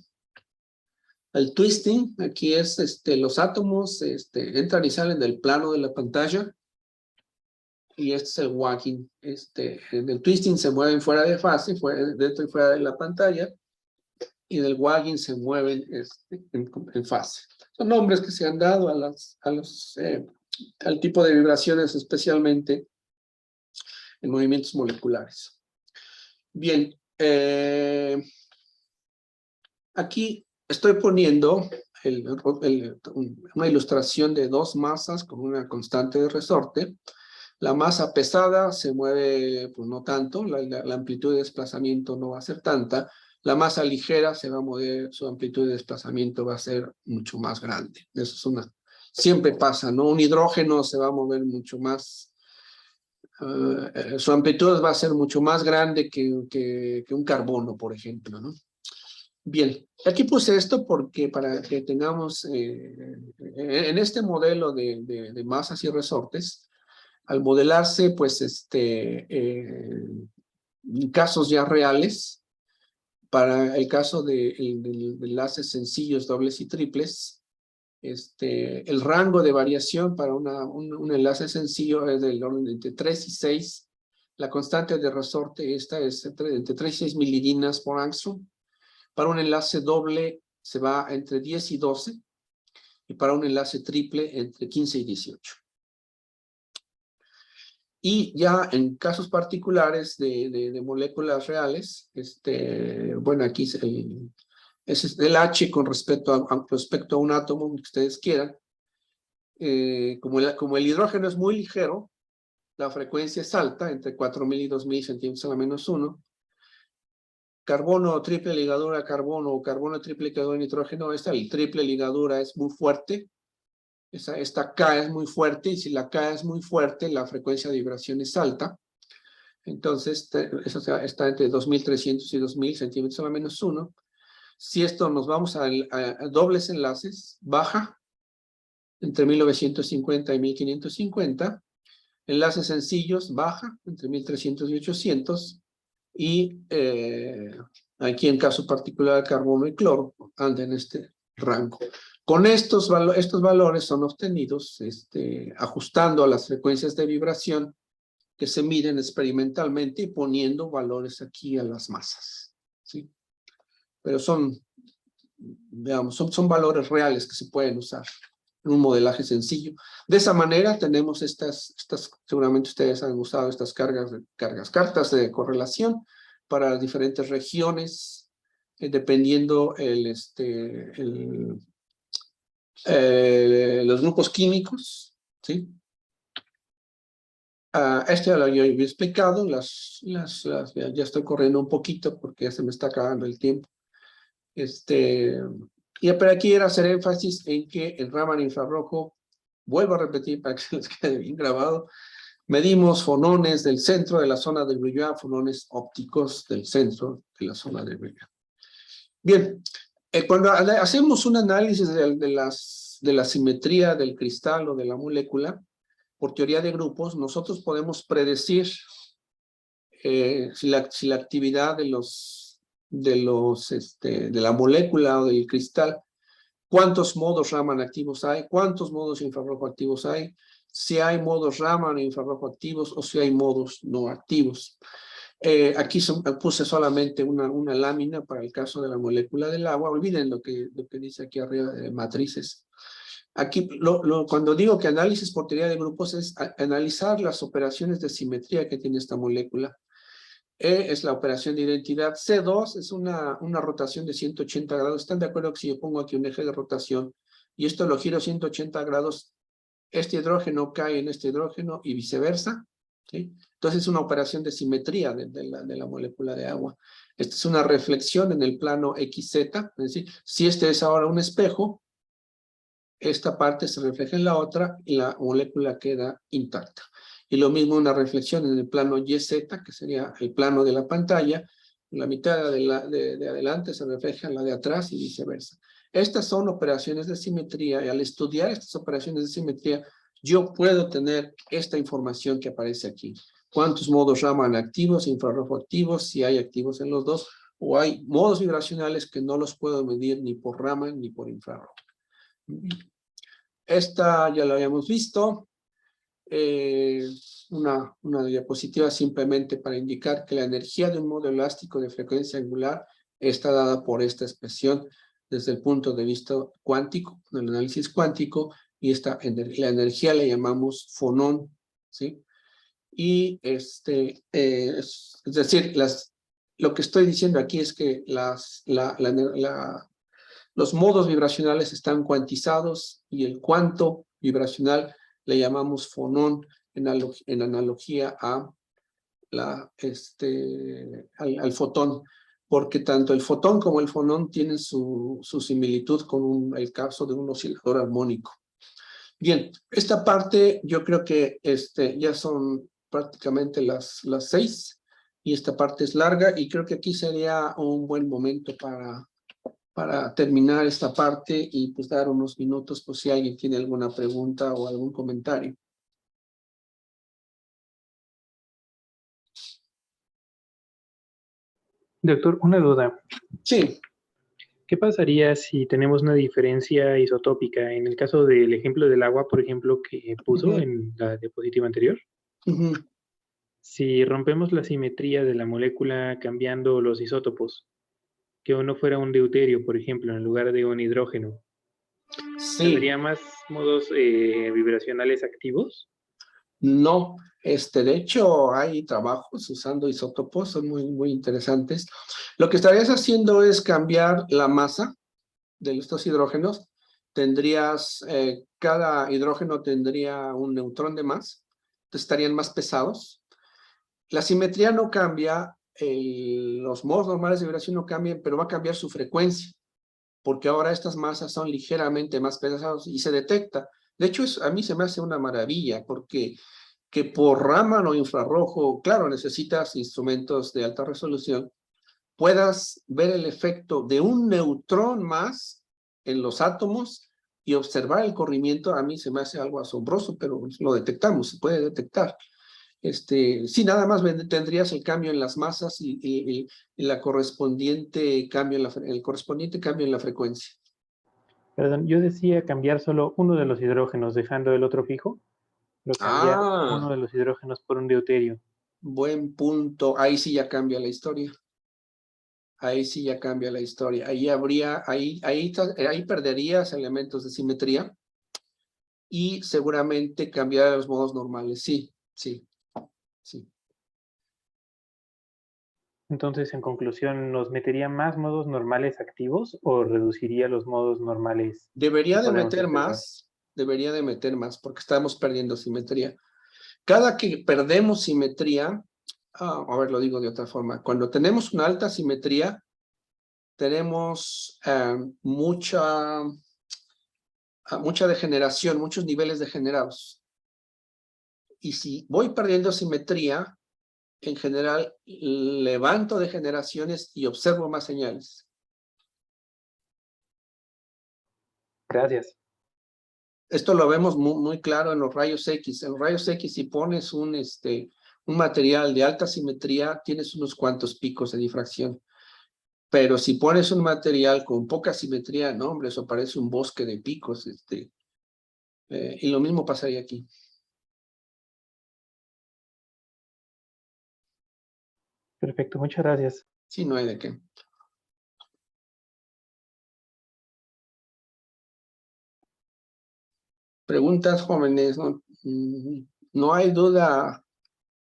El twisting, aquí es los átomos entran y salen del plano de la pantalla. Y este es el walking. En el twisting se mueven fuera de fase, dentro y fuera de la pantalla. Y en el walking se mueven en fase. Son nombres que se han dado al tipo de vibraciones, especialmente en movimientos moleculares. Bien, aquí estoy poniendo una ilustración de dos masas con una constante de resorte. La masa pesada se mueve, pues no tanto, la amplitud de desplazamiento no va a ser tanta. La masa ligera se va a mover, su amplitud de desplazamiento va a ser mucho más grande. Eso es siempre pasa, ¿no? Un hidrógeno se va a mover mucho más, su amplitud va a ser mucho más grande que un carbono, por ejemplo, ¿no? Bien, aquí puse esto porque para que tengamos, en este modelo de masas y resortes, al modelarse, pues, casos ya reales, para el caso de enlaces sencillos, dobles y triples, el rango de variación para un enlace sencillo es del orden de entre 3 y 6. La constante de resorte esta es entre 3 y 6 milidinas por angstrom. Para un enlace doble se va entre 10 y 12, y para un enlace triple entre 15 y 18. Y ya en casos particulares de moléculas reales, bueno, aquí es el H con respecto a un átomo que ustedes quieran. Como el hidrógeno es muy ligero, la frecuencia es alta, entre 4.000 y 2.000 centímetros a la menos 1. Carbono triple ligadura a carbono, o carbono triple ligadura a nitrógeno, el triple ligadura es muy fuerte. Esta K es muy fuerte, y si la K es muy fuerte, la frecuencia de vibración es alta. Entonces, eso está entre 2.300 y 2.000 centímetros a la menos 1. Si esto nos vamos a dobles enlaces, baja entre 1950 y 1550. Enlaces sencillos, baja entre 1300 y 800. Y aquí en caso particular carbono y cloro anda en este rango. Con estos valores son obtenidos ajustando a las frecuencias de vibración que se miden experimentalmente y poniendo valores aquí a las masas, ¿sí? Pero digamos, son valores reales que se pueden usar en un modelaje sencillo. De esa manera tenemos seguramente ustedes han usado estas cartas de correlación para las diferentes regiones, dependiendo los grupos químicos, ¿sí? Esto ya lo había explicado, ya estoy corriendo un poquito porque ya se me está acabando el tiempo. Y pero aquí era hacer énfasis en que el Raman infrarrojo, vuelvo a repetir para que se les quede bien grabado, medimos fonones del centro de la zona del brillo, fonones ópticos del centro de la zona del brillo. Bien, cuando hacemos un análisis de las de la simetría del cristal o de la molécula, por teoría de grupos, nosotros podemos predecir si la actividad de la molécula o del cristal, cuántos modos Raman activos hay, cuántos modos infrarrojo activos hay, si hay modos Raman e infrarrojo activos o si hay modos no activos. Aquí puse solamente una lámina para el caso de la molécula del agua. Olviden lo que dice aquí arriba de matrices. Aquí, cuando digo que análisis por teoría de grupos es analizar las operaciones de simetría que tiene esta molécula. E es la operación de identidad. C2 es una rotación de 180 grados. ¿Están de acuerdo que si yo pongo aquí un eje de rotación y esto lo giro 180 grados, este hidrógeno cae en este hidrógeno y viceversa? ¿Sí? Entonces es una operación de simetría de la molécula de agua. Esta es una reflexión en el plano XZ, es decir, si este es ahora un espejo, esta parte se refleja en la otra y la molécula queda intacta. Y lo mismo una reflexión en el plano YZ, que sería el plano de la pantalla, la mitad de adelante se refleja en la de atrás y viceversa. Estas son operaciones de simetría y al estudiar estas operaciones de simetría, yo puedo tener esta información que aparece aquí. ¿Cuántos modos Raman activos, infrarrojo activos, si hay activos en los dos, o hay modos vibracionales que no los puedo medir ni por Raman ni por infrarrojo? Esta ya la habíamos visto. Una diapositiva simplemente para indicar que la energía de un modo elástico de frecuencia angular está dada por esta expresión desde el punto de vista cuántico, del análisis cuántico, y la energía la llamamos fonón, ¿sí? Y es decir, lo que estoy diciendo aquí es que los modos vibracionales están cuantizados y el cuanto vibracional le llamamos fonón en analogía a al fotón, porque tanto el fotón como el fonón tienen su similitud con el caso de un oscilador armónico. Bien, esta parte yo creo que ya son prácticamente las 6 y esta parte es larga y creo que aquí sería un buen momento para terminar esta parte y pues dar unos minutos por si alguien tiene alguna pregunta o algún comentario. Doctor, una duda. Sí. ¿Qué pasaría si tenemos una diferencia isotópica? En el caso del ejemplo del agua, por ejemplo, que puso en la diapositiva anterior. Si rompemos la simetría de la molécula cambiando los isótopos, que uno fuera un deuterio, por ejemplo, en lugar de un hidrógeno, Sí. ¿tendría más modos vibracionales activos? No, de hecho hay trabajos usando isótopos, son muy interesantes. Lo que estarías haciendo es cambiar la masa de estos hidrógenos. Cada hidrógeno tendría un neutrón de más, entonces estarían más pesados. La simetría no cambia, los modos normales de vibración no cambian, pero va a cambiar su frecuencia, porque ahora estas masas son ligeramente más pesadas y se detecta. De hecho, a mí se me hace una maravilla, porque que por Raman o infrarrojo, claro, necesitas instrumentos de alta resolución, puedas ver el efecto de un neutrón más en los átomos y observar el corrimiento. A mí se me hace algo asombroso, pero lo detectamos, se puede detectar. Sí, nada más tendrías el cambio en las masas y el correspondiente cambio en la frecuencia. Perdón, yo decía cambiar solo uno de los hidrógenos, dejando el otro fijo. Lo cambiar uno de los hidrógenos por un deuterio. Buen punto. Ahí sí ya cambia la historia. Ahí sí ya cambia la historia. Ahí perderías elementos de simetría y seguramente cambiar los modos normales. Sí. Entonces, en conclusión, ¿nos metería más modos normales activos o reduciría los modos normales? Debería de meter más porque estamos perdiendo simetría. Cada que perdemos simetría, a ver, lo digo de otra forma, cuando tenemos una alta simetría, tenemos mucha degeneración, muchos niveles degenerados. Y si voy perdiendo simetría, en general, levanto degeneraciones y observo más señales. Gracias. Esto lo vemos muy claro en los rayos X. En los rayos X, si pones un material de alta simetría, tienes unos cuantos picos de difracción. Pero si pones un material con poca simetría, no, hombre, eso parece un bosque de picos. Y lo mismo pasaría aquí. Perfecto, muchas gracias. Sí, no hay de qué. Preguntas, jóvenes, ¿no? No hay duda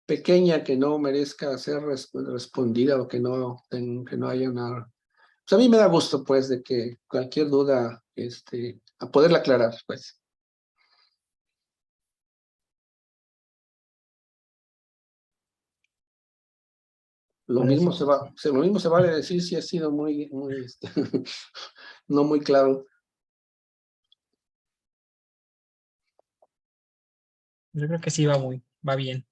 pequeña que no merezca ser respondida o que no haya una... Pues a mí me da gusto, pues, de que cualquier duda, a poderla aclarar, pues. Lo mismo se vale decir si ha sido muy no muy claro. Yo creo que sí va bien.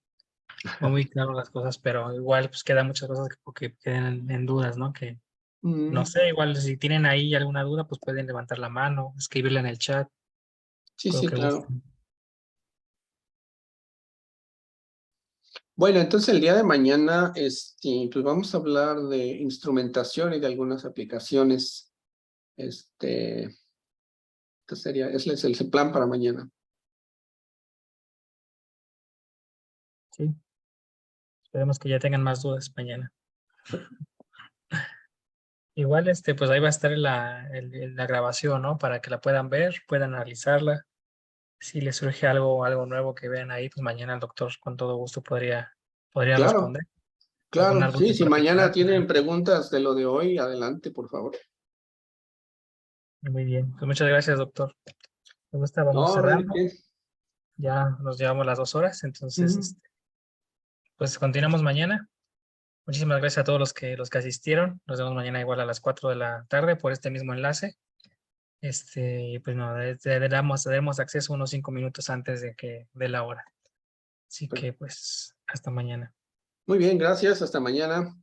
Va muy claro las cosas, pero igual pues quedan muchas cosas que queden en dudas, ¿no? Que no sé, igual si tienen ahí alguna duda, pues pueden levantar la mano, escribirla en el chat. Sí, Creo sí, que claro. gusten. Bueno, entonces el día de mañana, pues vamos a hablar de instrumentación y de algunas aplicaciones. Este sería, ese es el plan para mañana. Sí, esperemos que ya tengan más dudas mañana. Igual, pues ahí va a estar la grabación, ¿no? Para que la puedan ver, puedan analizarla. Si les surge algo nuevo que vean ahí, pues mañana el doctor con todo gusto podría Claro, responder. ¿Alguna claro, duda sí, en si mañana particular? tienen preguntas de lo de hoy, adelante, por favor. Muy bien, pues muchas gracias, doctor. Me gusta, vamos No, no hay de cerrando. qué. Ya nos llevamos las 2 horas, entonces, pues continuamos mañana. Muchísimas gracias a todos los que asistieron. Nos vemos mañana igual a las 4 de la tarde por este mismo enlace. Pues no, daremos acceso unos 5 minutos antes de la hora. Así que pues hasta mañana. Muy bien, gracias, hasta mañana.